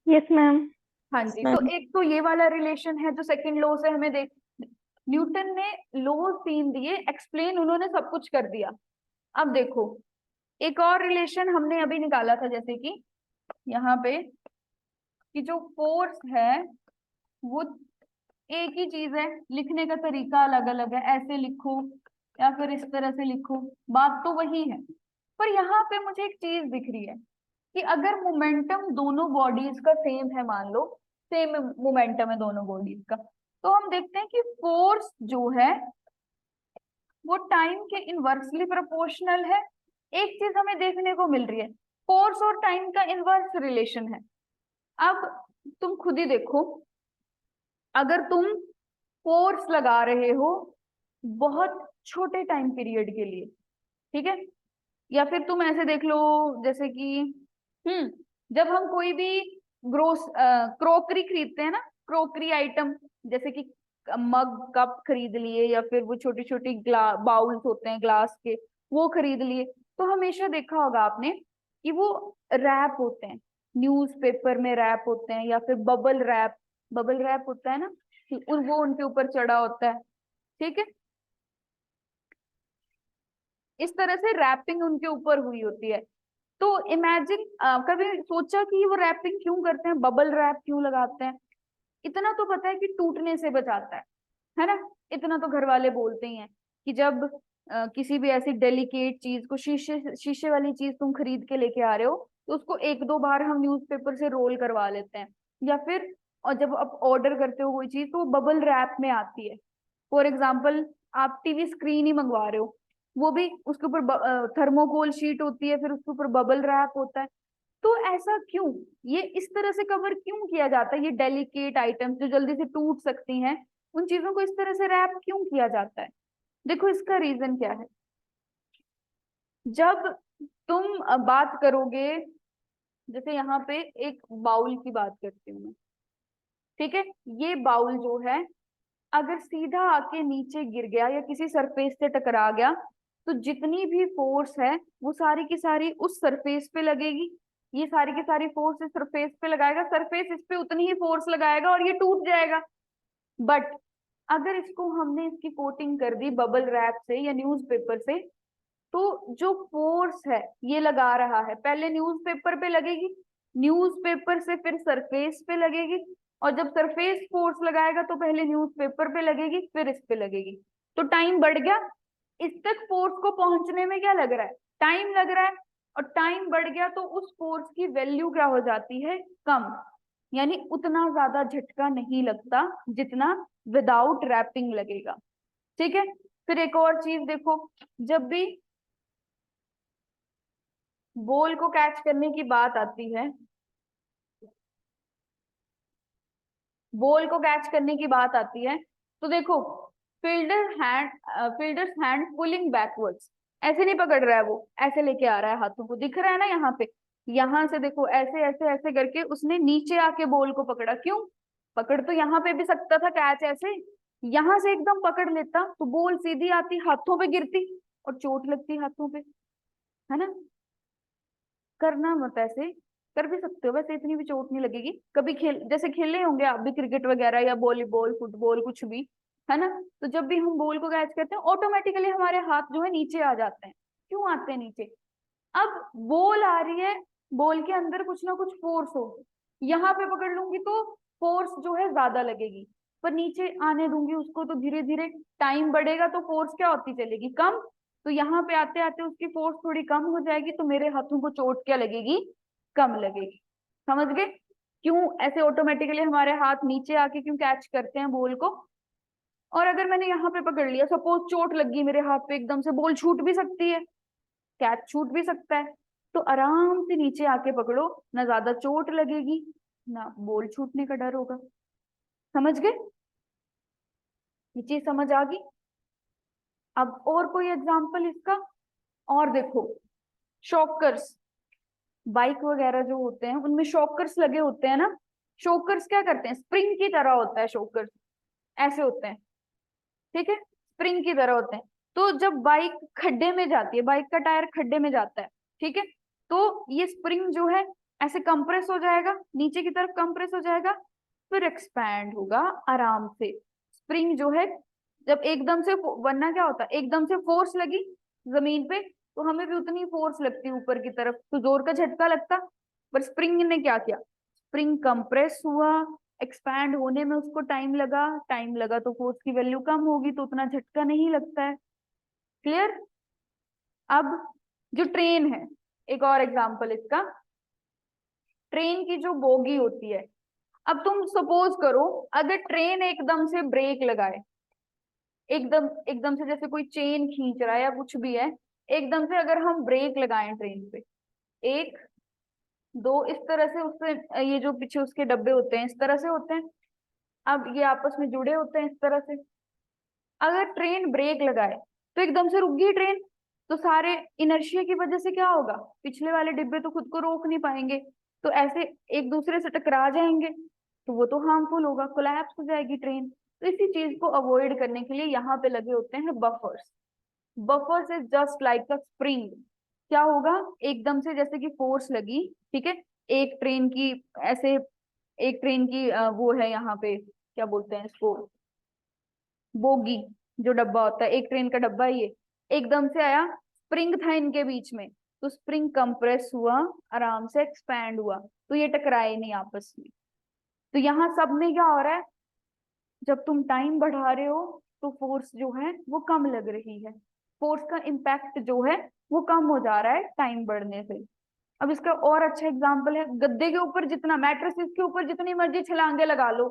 Yes ma'am. हाँ जी, तो एक तो ये वाला रिलेशन है जो सेकंड लॉ से हमें देख, न्यूटन ने लॉ 3 दिए, एक्सप्लेन उन्होंने सब कुछ कर दिया। अब देखो, एक और रिलेशन हमने अभी निकाला था, जैसे कि यहाँ पे, कि जो फोर्स है वो एक ही चीज है, लिखने का तरीका अलग अलग है, ऐसे लिखो या फिर इस तरह से लिखो, बात तो वही है। पर यहाँ पे मुझे एक चीज दिख रही है कि अगर मोमेंटम दोनों बॉडीज का सेम है, मान लो सेम मोमेंटम है दोनों बॉडीज का, तो हम देखते हैं कि फोर्स जो है वो टाइम के इनवर्सली प्रोपोर्शनल है। एक चीज हमें देखने को मिल रही है, फोर्स और टाइम का इनवर्स रिलेशन है। अब तुम खुद ही देखो, अगर तुम फोर्स लगा रहे हो बहुत छोटे टाइम पीरियड के लिए, ठीक है, या फिर तुम ऐसे देख लो, जैसे कि जब हम कोई भी ग्रोस क्रोकरी खरीदते हैं ना, क्रोकरी आइटम, जैसे कि मग कप खरीद लिए, या फिर वो छोटी छोटी बाउल्स होते हैं ग्लास के, वो खरीद लिए, तो हमेशा देखा होगा आपने कि वो रैप होते हैं, न्यूज़पेपर में रैप होते हैं, या फिर बबल रैप, बबल रैप होता है ना, कि वो उनके ऊपर चढ़ा होता है। ठीक है, इस तरह से रैपिंग उनके ऊपर हुई होती है। तो इमेजिन, कभी सोचा कि वो रैपिंग क्यों करते हैं, बबल रैप क्यों लगाते हैं? इतना तो पता है कि टूटने से बचाता है ना। इतना तो घर वाले बोलते ही हैं कि जब किसी भी ऐसी डेलिकेट चीज को, शीशे शीशे वाली चीज तुम खरीद के लेके आ रहे हो, तो उसको 1-2 बार हम न्यूज़पेपर से रोल करवा लेते हैं, या फिर और जब आप ऑर्डर करते हो कोई चीज तो वो बबल रैप में आती है। फॉर एग्जाम्पल, आप टीवी स्क्रीन ही मंगवा रहे हो, वो भी उसके ऊपर थर्मोकोल शीट होती है, फिर उसके ऊपर बबल रैप होता है। तो ऐसा क्यों, ये इस तरह से कवर क्यों किया जाता है? ये डेलिकेट आइटम्स जो जल्दी से टूट सकती हैं, उन चीजों को इस तरह से रैप क्यों किया जाता है? देखो इसका रीजन क्या है। जब तुम बात करोगे, जैसे यहाँ पे एक बाउल की बात करती हूँ मैं, ठीक है, ये बाउल जो है अगर सीधा आके नीचे गिर गया या किसी सरफेस से टकरा गया, तो जितनी भी फोर्स है वो सारी की सारी उस सरफेस पे लगेगी। ये सारी की सारी फोर्स इस सरफेस पे लगाएगा, सरफेस इस पे उतनी ही फोर्स लगाएगा और ये टूट जाएगा। बट अगर इसको हमने, इसकी कोटिंग कर दी बबल रैप से या न्यूज़पेपर से, तो जो फोर्स है ये लगा रहा है, पहले न्यूज़पेपर पे लगेगी, न्यूज़पेपर से फिर सरफेस पे लगेगी, और जब सरफेस फोर्स लगाएगा तो पहले न्यूज़पेपर पे लगेगी, फिर इस पे लगेगी, तो टाइम बढ़ गया। इस तक फोर्स को पहुंचने में क्या लग रहा है, टाइम लग रहा है, और टाइम बढ़ गया तो उस फोर्स की वैल्यू क्या हो जाती है, कम, यानी उतना ज्यादा झटका नहीं लगता जितना विदाउट रैपिंग लगेगा। ठीक है, फिर एक और चीज देखो, जब भी बॉल को कैच करने की बात आती है, बॉल को कैच करने की बात आती है, तो देखो फील्डर्स हैंड पुलिंग बैकवर्ड्स, ऐसे नहीं पकड़ रहा है वो, ऐसे लेके आ रहा है हाथों को, दिख रहा है ना यहाँ पे, यहाँ से देखो ऐसे ऐसे ऐसे करके उसने नीचे आके बॉल को पकड़ा। क्यों, पकड़ तो यहाँ पे भी सकता था कैच ऐसे, यहाँ से एकदम पकड़ लेता तो बॉल सीधी आती, हाथों पे गिरती और चोट लगती हाथों पे, है ना। करना मत ऐसे, कर भी सकते हो वैसे, इतनी भी चोट नहीं लगेगी। कभी खेल, जैसे खेले होंगे आप भी क्रिकेट वगैरह या वॉलीबॉल फुटबॉल कुछ भी, है ना, तो जब भी हम बॉल को कैच करते हैं ऑटोमेटिकली हमारे हाथ जो है नीचे आ जाते हैं। क्यों आते हैं नीचे, अब बॉल आ रही है, बॉल के अंदर कुछ ना कुछ फोर्स हो, यहाँ पे पकड़ लूंगी तो फोर्स जो है ज्यादा लगेगी, पर नीचे आने दूंगी उसको तो धीरे धीरे टाइम बढ़ेगा तो फोर्स क्या होती चलेगी, कम। तो यहाँ पे आते आते उसकी फोर्स थोड़ी कम हो जाएगी तो मेरे हाथों को चोट क्या लगेगी, कम लगेगी। समझ गए क्यों ऐसे ऑटोमेटिकली हमारे हाथ नीचे आके क्यों कैच करते हैं बॉल को। और अगर मैंने यहाँ पे पकड़ लिया, सपोज चोट लग गई मेरे हाथ पे, एकदम से बॉल छूट भी सकती है, कैच छूट भी सकता है, तो आराम से नीचे आके पकड़ो, ना ज्यादा चोट लगेगी ना बॉल छूटने का डर होगा। समझ गए, ये चीज समझ आ गई। अब और कोई एग्जांपल इसका, और देखो शॉकर्स, बाइक वगैरह जो होते हैं उनमें शॉकर्स लगे होते हैं ना, शॉकर्स क्या करते हैं, स्प्रिंग की तरह होता है शॉकर्स, ऐसे होते हैं, ठीक है, स्प्रिंग की तरह होते हैं। तो जब बाइक खड्डे में जाती है, बाइक का टायर खड्डे में जाता है, ठीक है, तो ये स्प्रिंग जो है ऐसे कंप्रेस हो जाएगा, नीचे की तरफ कंप्रेस हो जाएगा, फिर एक्सपैंड होगा आराम से। स्प्रिंग जो है जब एकदम से, वरना क्या होता है एकदम से फोर्स लगी जमीन पे तो हमें भी उतनी फोर्स लगती ऊपर की तरफ, तो जोर का झटका लगता, पर स्प्रिंग ने क्या किया, स्प्रिंग कंप्रेस हुआ, एक्सपैंड होने में उसको टाइम लगा तो फोर्स की वैल्यू कम होगी तो उतना झटका नहीं लगता है। क्लियर। अब जो ट्रेन है, एक और एग्जांपल इसका, ट्रेन की जो बोगी होती है, अब तुम सपोज करो अगर ट्रेन एकदम से ब्रेक लगाए, एकदम एकदम से जैसे कोई चेन खींच रहा है या कुछ भी है, एकदम से अगर हम ब्रेक लगाएं ट्रेन पे, एक दो इस तरह से, उससे ये जो पीछे उसके डब्बे होते हैं इस तरह से होते हैं, अब ये आपस में जुड़े होते हैं इस तरह से, अगर ट्रेन ब्रेक लगाए तो एकदम से रुक गई ट्रेन, तो सारे इनर्शिया की वजह से क्या होगा, पिछले वाले डिब्बे तो खुद को रोक नहीं पाएंगे, तो ऐसे एक दूसरे से टकरा जाएंगे, तो वो तो हार्मफुल होगा, कोलैप्स हो जाएगी ट्रेन। तो इसी चीज को अवॉइड करने के लिए यहाँ पे लगे होते हैं buffers. Buffers is just like a spring. क्या होगा, एकदम से जैसे कि फोर्स लगी, ठीक है, एक ट्रेन की ऐसे, एक ट्रेन की वो है यहाँ पे क्या बोलते हैं इसको, बोगी, जो डब्बा होता है एक ट्रेन का डब्बा है ये, एकदम से आया, स्प्रिंग था इनके बीच में, तो स्प्रिंग कंप्रेस हुआ, आराम से एक्सपैंड हुआ, तो ये टकराए नहीं आपस में। तो यहाँ सब में क्या हो रहा है, जब तुम टाइम बढ़ा रहे हो तो फोर्स जो है वो कम लग रही है, फोर्स का इम्पैक्ट जो है वो कम हो जा रहा है टाइम बढ़ने से। अब इसका और अच्छा एग्जांपल है, गद्दे के ऊपर जितना, मैट्रेसेस के ऊपर जितनी मर्जी छलांगे लगा लो,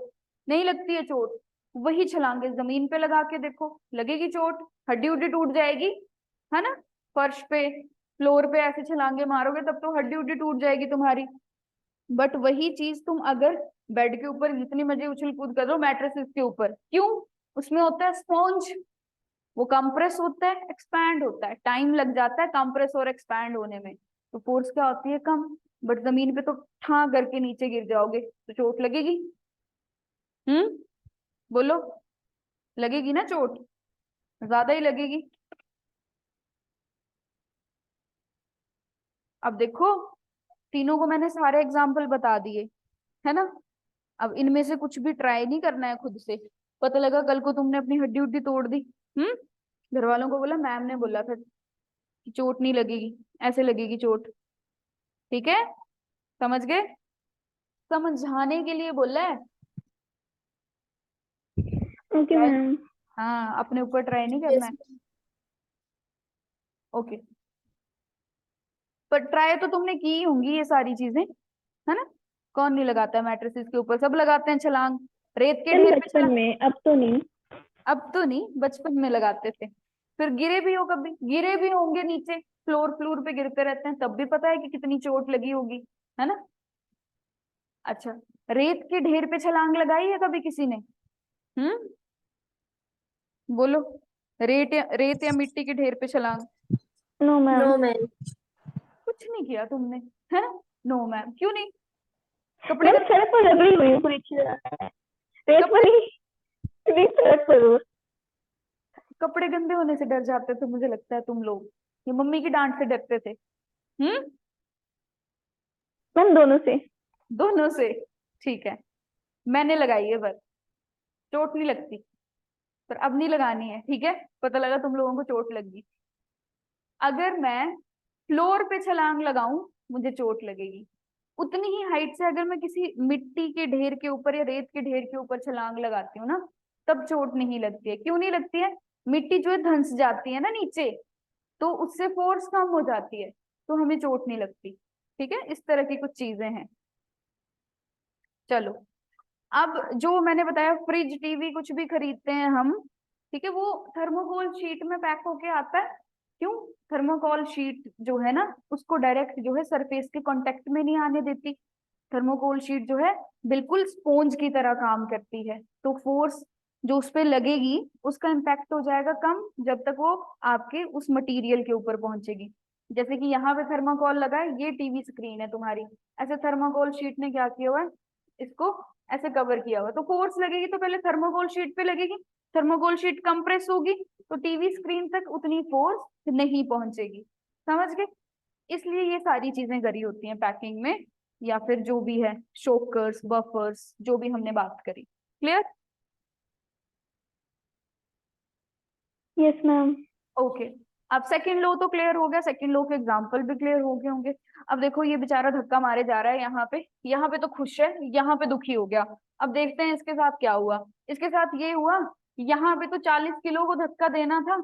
नहीं लगती है चोट, वही छलांगे जमीन पे लगा के देखो, लगेगी चोट, हड्डी उड्डी टूट जाएगी, है ना। फर्श पे, फ्लोर पे ऐसे छलांगे मारोगे तब तो हड्डी उड्डी टूट जाएगी तुम्हारी। बट वही चीज तुम अगर बेड के ऊपर जितनी मर्जी उछल कूद कर दो, मैट्रेसेस के ऊपर, क्यों, उसमें होता है स्पॉन्ज, वो कंप्रेस होता है, एक्सपैंड होता है, टाइम लग जाता है कंप्रेस और एक्सपैंड होने में, तो फोर्स क्या होती है, कम। बट जमीन पे तो ठा करके नीचे गिर जाओगे तो चोट लगेगी। बोलो, लगेगी ना चोट, ज्यादा ही लगेगी। अब देखो तीनों को मैंने सारे एग्जाम्पल बता दिए, है ना। अब इनमें से कुछ भी ट्राई नहीं करना है खुद से, पता लगा कल को तुमने अपनी हड्डी उड्डी तोड़ दी, घर वालों को बोला मैम ने बोला था कि चोट नहीं लगेगी, ऐसे लगेगी चोट। ठीक है, समझ गए, समझाने के लिए बोला है, ओके मैम। हाँ, अपने ऊपर ट्राई नहीं करना यस है। मैम। ओके, पर ट्राई तो तुमने की होंगी ये सारी चीजें, है ना? कौन नहीं लगाता है मैट्रेसेस के ऊपर, सब लगाते हैं छलांग, रेत के मैम ढेर पे बचपन छलांग। में, अब तो नहीं। अब तो नहीं, बचपन में लगाते थे। फिर गिरे भी हो कभी? गिरे भी होंगे नीचे, फ्लोर फ्लोर पे गिरते रहते हैं, तब भी पता है कि कितनी चोट लगी होगी, है ना? अच्छा, रेत के ढेर पे छलांग लगाई है कभी किसी ने? हम्म, बोलो। रेत या मिट्टी के ढेर पे छलांग? No ma'am. No ma'am. कुछ नहीं किया तुमने, है ना? नो मैम, क्यों नहीं? कपड़े मैम गंदे, सड़क पर रगड़ी हुई हूँ पूरी तरह। रेत पर कपड़े नहीं, पूरी सड़क पर हूँ। कपड़े गंदे होने से डर जाते थे मुझे लगता है तुम लोग, ये मम्मी की डांट से डरते थे। हम्म, मैम दोनों से। दोनों से। ठीक है, मैंने लगाई है, पर चोट नहीं लगती। पर अब नहीं लगानी है, ठीक है? पता लगा तुम लोगों को चोट लगी। अगर मैं फ्लोर पे छलांग लगाऊं, मुझे चोट लगेगी। उतनी ही हाइट से अगर मैं किसी मिट्टी के ढेर के ऊपर या रेत के ढेर के ऊपर छलांग लगाती हूँ ना, तब चोट नहीं लगती है। क्यों नहीं लगती है? मिट्टी जो है धंस जाती है ना नीचे, तो उससे फोर्स कम हो जाती है, तो हमें चोट नहीं लगती। ठीक है, इस तरह की कुछ चीजें हैं। चलो, अब जो मैंने बताया, फ्रिज टीवी कुछ भी खरीदते हैं हम, ठीक है, वो थर्मोकोल शीट में पैक होके आता है। क्यों? थर्मोकोल शीट जो है ना, उसको डायरेक्ट जो है सरफेस के कांटेक्ट में नहीं आने देती। थर्मोकोल शीट जो है बिल्कुल स्पोंज की तरह काम करती है, तो फोर्स जो उस पे लगेगी उसका इम्पैक्ट हो जाएगा कम, जब तक वो आपके उस मटेरियल के ऊपर पहुंचेगी। जैसे कि यहाँ पे थर्मोकोल लगा है, ये टीवी स्क्रीन है तुम्हारी, ऐसे थर्मोकोल शीट ने क्या किया हुआ है, इसको ऐसे कवर किया हुआ है, तो फोर्स लगेगी तो पहले थर्मोकोल शीट पे लगेगी। थर्मोकोल शीट कंप्रेस होगी, तो टीवी स्क्रीन तक उतनी फोर्स नहीं पहुंचेगी। समझ गए? इसलिए ये सारी चीजें करी होती हैं पैकिंग में, या फिर जो भी है, शोकर्स, बफर्स, जो भी हमने बात करी। क्लियर? Yes ma'am. ओके, अब सेकंड लो तो क्लियर हो गया, सेकंड लो के एग्जांपल भी क्लियर हो गए होंगे। अब देखो, ये बेचारा धक्का मारे जा रहा है यहाँ पे तो खुश है, यहाँ पे दुखी हो गया। अब देखते हैं इसके साथ क्या हुआ। इसके साथ ये हुआ, यहाँ पे तो 40 किलो को धक्का देना था,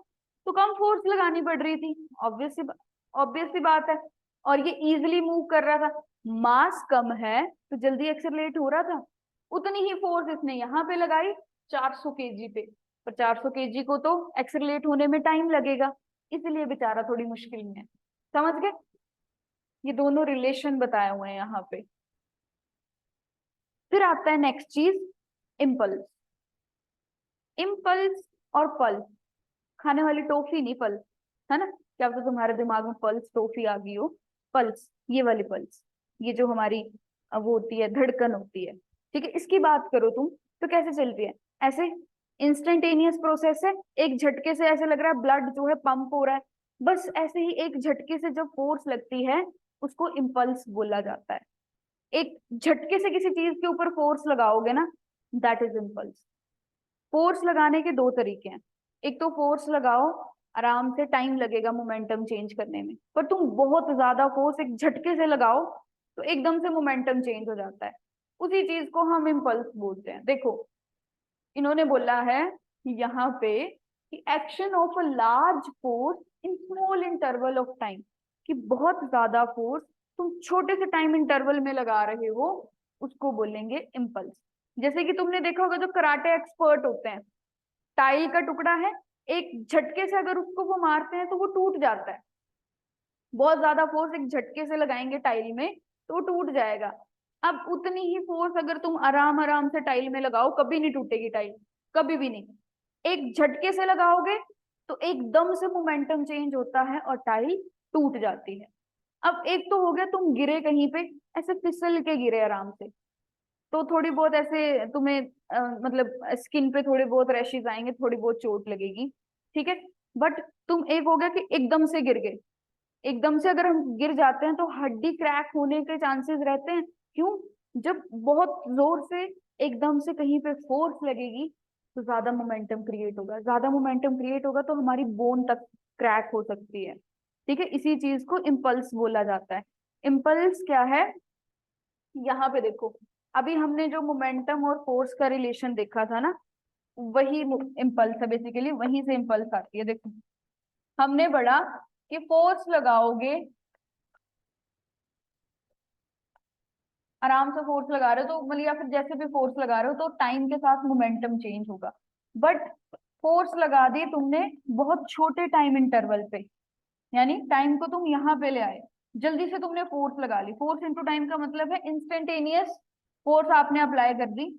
तो कम फोर्स लगानी पड़ रही थी। ऑब्वियस सी बात है। और ये इजिली मूव कर रहा था, मास कम है तो जल्दी एक्सेलरेट हो रहा था। उतनी ही फोर्स इसने यहाँ पे लगाई, 400 kg पे। पर 400 kg को तो एक्सेलरेट होने में टाइम लगेगा, इसलिए बेचारा थोड़ी मुश्किल में है। समझ गए? ये दोनों रिलेशन बताए हुए हैं यहाँ पे। फिर आता है नेक्स्ट चीज, इम्पल्स। इम्पल्स और पल्स, खाने वाली टॉफी नहीं, पल्स, है ना? क्या पता तुम्हारे दिमाग में पल्स टॉफी आ गई हो। पल्स, ये वाली पल्स, ये जो हमारी वो होती है, धड़कन होती है, ठीक है, इसकी बात करो तुम, तो कैसे चलती है? ऐसे इंस्टेंटेनियस प्रोसेस है, एक झटके से ऐसे लग रहा है ब्लड जो है पंप हो रहा है। बस ऐसे ही एक झटके से जब फोर्स लगती है, उसको इम्पल्स बोला जाता है। एक झटके से किसी चीज के ऊपर फोर्स लगाओगे ना, दैट इज इम्पल्स। फोर्स लगाने के दो तरीके हैं। एक तो फोर्स लगाओ, आराम से, टाइम लगेगा मोमेंटम चेंज करने में, पर तुम बहुत ज्यादा फोर्स एक झटके से लगाओ तो एकदम से मोमेंटम चेंज हो जाता है। उसी चीज को हम इम्पल्स बोलते हैं। देखो, इन्होंने बोला है यहाँ पे कि action of a large force in small interval of time, कि बहुत ज्यादा फोर्स तुम छोटे से टाइम इंटरवल में लगा रहे हो, उसको बोलेंगे इम्पल्स। जैसे कि तुमने देखा होगा, जो कराटे एक्सपर्ट होते हैं, टाइल का टुकड़ा है, एक झटके से अगर उसको वो मारते हैं तो वो टूट जाता है। बहुत ज्यादा फोर्स एक झटके से लगाएंगे टाइल में तो वो टूट जाएगा। अब उतनी ही फोर्स अगर तुम आराम आराम से टाइल में लगाओ, कभी नहीं टूटेगी टाइल, कभी भी नहीं। एक झटके से लगाओगे तो एकदम से मोमेंटम चेंज होता है और टाइल टूट जाती है। अब एक तो हो गया, तुम गिरे कहीं पे, ऐसे फिसल के गिरे आराम से, तो थोड़ी बहुत ऐसे तुम्हें मतलब स्किन पे थोड़े बहुत रैशेज आएंगे, थोड़ी बहुत चोट लगेगी, ठीक है। बट तुम, एक हो गया कि एकदम से गिर गए। एकदम से अगर हम गिर जाते हैं तो हड्डी क्रैक होने के चांसेस रहते हैं। क्यों? जब बहुत जोर से एकदम से कहीं पे फोर्स लगेगी, तो ज्यादा मोमेंटम क्रिएट होगा, ज्यादा मोमेंटम क्रिएट होगा तो हमारी बोन तक क्रैक हो सकती है। ठीक है, इसी चीज को इम्पल्स बोला जाता है। इम्पल्स क्या है? यहाँ पे देखो, अभी हमने जो मोमेंटम और फोर्स का रिलेशन देखा था ना, वही इम्पल्स है बेसिकली, वहीं से इम्पल्स आती है। देखो हमने पढ़ा कि फोर्स लगाओगे, आराम से फोर्स लगा रहे हो तो मतलब, या फिर जैसे भी फोर्स लगा रहे हो तो टाइम के साथ मोमेंटम चेंज होगा। बट फोर्स लगा दी तुमने बहुत छोटे टाइम इंटरवल पे, यानी टाइम को तुम यहाँ पे ले आए, जल्दी से तुमने फोर्स लगा ली। फोर्स इनटू टाइम का मतलब है इंस्टेंटेनियस फोर्स आपने अप्लाई कर दी,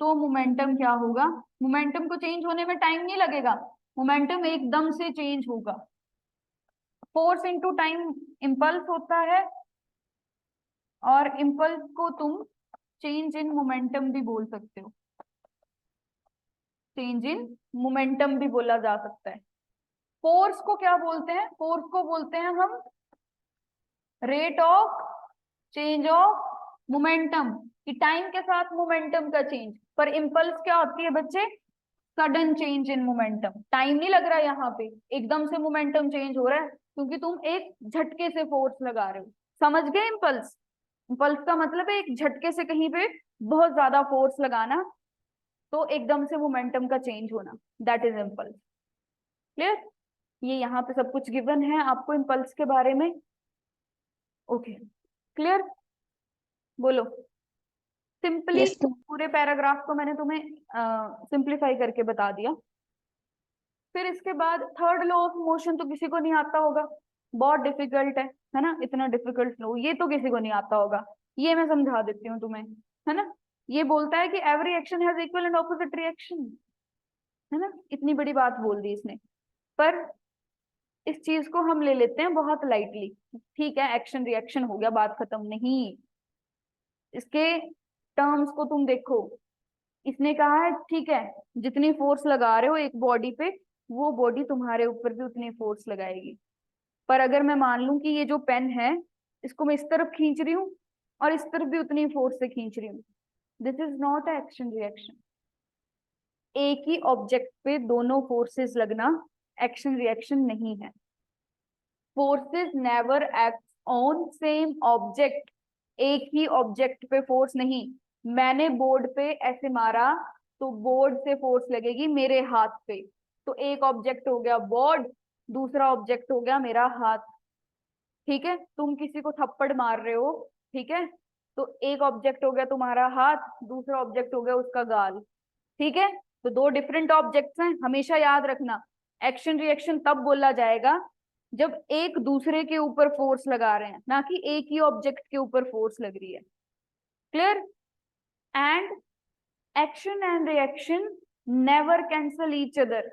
तो मोमेंटम क्या होगा? मोमेंटम को चेंज होने में टाइम नहीं लगेगा, मोमेंटम एकदम से चेंज होगा। फोर्स इनटू टाइम इम्पल्स होता है, और इम्पल्स को तुम चेंज इन मोमेंटम भी बोल सकते हो, चेंज इन मोमेंटम भी बोला जा सकता है। फोर्स को क्या बोलते हैं? फोर्स को बोलते हैं हम rate of change of momentum, कि टाइम के साथ मोमेंटम का चेंज। पर इम्पल्स क्या होती है बच्चे? Sudden change in momentum. Time नहीं लग रहा है यहाँ पे, एकदम से मोमेंटम चेंज हो रहा है, क्योंकि तुम एक झटके से फोर्स लगा रहे हो। समझ गए इम्पल्स? इम्पल्स का मतलब है एक झटके से कहीं पे बहुत ज्यादा फोर्स लगाना, तो एकदम से मोमेंटम का चेंज होना, दैट इज इम्पल्स। क्लियर? ये यहाँ पे सब कुछ गिवन है आपको इम्पल्स के बारे में। Okay, clear? बोलो। Simply yes ma'am. पूरे पैराग्राफ को मैंने तुम्हें सिंप्लीफाई करके बता दिया। फिर इसके बाद थर्ड लॉ ऑफ मोशन तो किसी को नहीं आता होगा, बहुत डिफिकल्ट है ना? इतना डिफिकल्ट लॉ ये तो किसी को नहीं आता होगा, ये मैं समझा देती हूँ तुम्हें, है ना? ये बोलता है कि every action has equal and opposite reaction, है ना? इतनी बड़ी बात बोल दी इसने, पर इस चीज को हम ले लेते हैं बहुत लाइटली। ठीक है, एक्शन रिएक्शन हो गया, बात खत्म नहीं। इसके टर्म्स को तुम देखो, इसने कहा है ठीक है, जितनी फोर्स लगा रहे हो एक बॉडी पे, वो बॉडी तुम्हारे ऊपर भी उतनी फोर्स लगाएगी। पर अगर मैं मान लूं कि ये जो पेन है, इसको मैं इस तरफ खींच रही हूँ और इस तरफ भी उतनी फोर्स से खींच रही हूँ, this is not action reaction. एक ही ऑब्जेक्ट पे दोनों फोर्सेस लगना एक्शन रिएक्शन नहीं है। Forces never act on same object. एक ही ऑब्जेक्ट पे फोर्स नहीं। मैंने बोर्ड पे ऐसे मारा तो बोर्ड से फोर्स लगेगी मेरे हाथ पे, तो एक ऑब्जेक्ट हो गया बोर्ड, दूसरा ऑब्जेक्ट हो गया मेरा हाथ। ठीक है, तुम किसी को थप्पड़ मार रहे हो, ठीक है, तो एक ऑब्जेक्ट हो गया तुम्हारा हाथ, दूसरा ऑब्जेक्ट हो गया उसका गाल। ठीक है, तो दो डिफरेंट ऑब्जेक्ट्स हैं, हमेशा याद रखना। एक्शन रिएक्शन तब बोला जाएगा जब एक दूसरे के ऊपर फोर्स लगा रहे हैं, ना कि एक ही ऑब्जेक्ट के ऊपर फोर्स लग रही है। Clear? And action and reaction never cancel each other.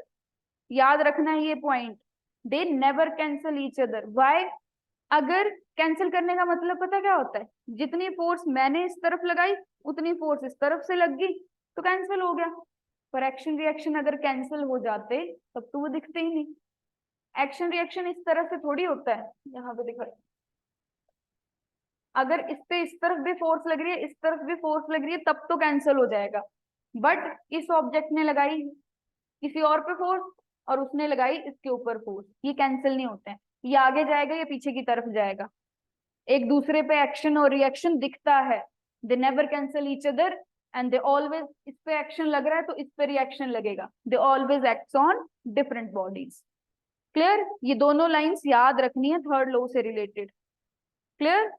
याद रखना है ये point, they never cancel each other. Why? अगर कैंसिल करने का मतलब पता क्या होता है? जितनी फोर्स मैंने इस तरफ लगाई उतनी फोर्स इस तरफ से लग गई, तो कैंसिल हो गया। पर एक्शन रिएक्शन अगर कैंसिल हो जाते तब तो वो दिखते ही नहीं। एक्शन रिएक्शन इस तरह से थोड़ी होता है, यहाँ पे दिखा, अगर इस पे इस तरफ भी फोर्स लग रही है, इस तरफ भी फोर्स लग रही है, तब तो कैंसिल हो जाएगा। बट इस ऑब्जेक्ट ने लगाई किसी और पे फोर्स और उसने लगाई इसके ऊपर फोर्स, ये कैंसिल नहीं होते हैं। ये आगे जाएगा या पीछे की तरफ जाएगा, एक दूसरे पे एक्शन और रिएक्शन दिखता है। They never cancel each other and they always, इस पे एक्शन लग रहा है तो इस पे रिएक्शन लगेगा, they always acts on different bodies. Clear? ये दोनों लाइंस याद रखनी है थर्ड लॉ से रिलेटेड। क्लियर?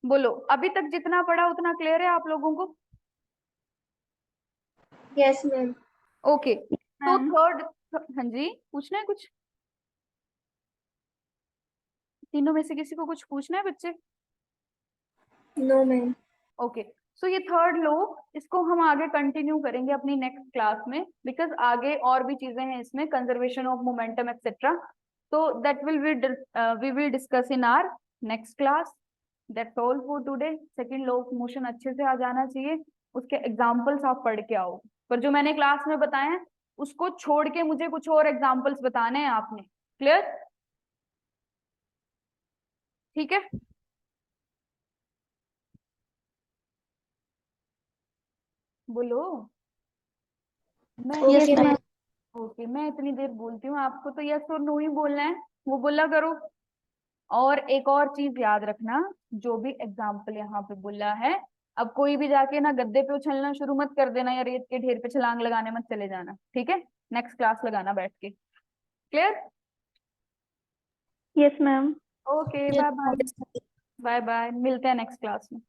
बोलो, अभी तक जितना पढ़ा उतना क्लियर है आप लोगों को? Yes ma'am. ओके, तो मैम थर्ड, हाँ जी, पूछना है कुछ? तीनों में से किसी को कुछ पूछना है बच्चे? No ma'am. ओके, सो ये थर्ड लॉ, इसको हम आगे कंटिन्यू करेंगे अपनी नेक्स्ट क्लास में, बिकॉज आगे और भी चीजें हैं इसमें, कंजर्वेशन ऑफ मोमेंटम एक्सेट्रा, तो that will we will discuss in our next class. That's all for today. Second law of motion अच्छे से आ जाना चाहिए, उसके एग्जांपल्स आप पढ़ के आओ, पर जो मैंने क्लास में बताया है उसको छोड़ के मुझे कुछ और एग्जांपल्स बताने हैं आपने। क्लियर? ठीक है, बोलो। मैं yes okay ma'am. Ma'am. Okay, मैं इतनी देर बोलती हूँ, आपको तो यस और नो ही बोलना है, वो बोला करो। और एक और चीज याद रखना, जो भी एग्जाम्पल यहाँ पे बोला है अब कोई भी जाके ना गद्दे पे उछलना शुरू मत कर देना, या रेत के ढेर पे छलांग लगाने मत चले जाना, ठीक है? नेक्स्ट क्लास लगाना बैठ के। Clear? Yes ma'am. Okay, bye bye. Bye bye, मिलते हैं नेक्स्ट क्लास में।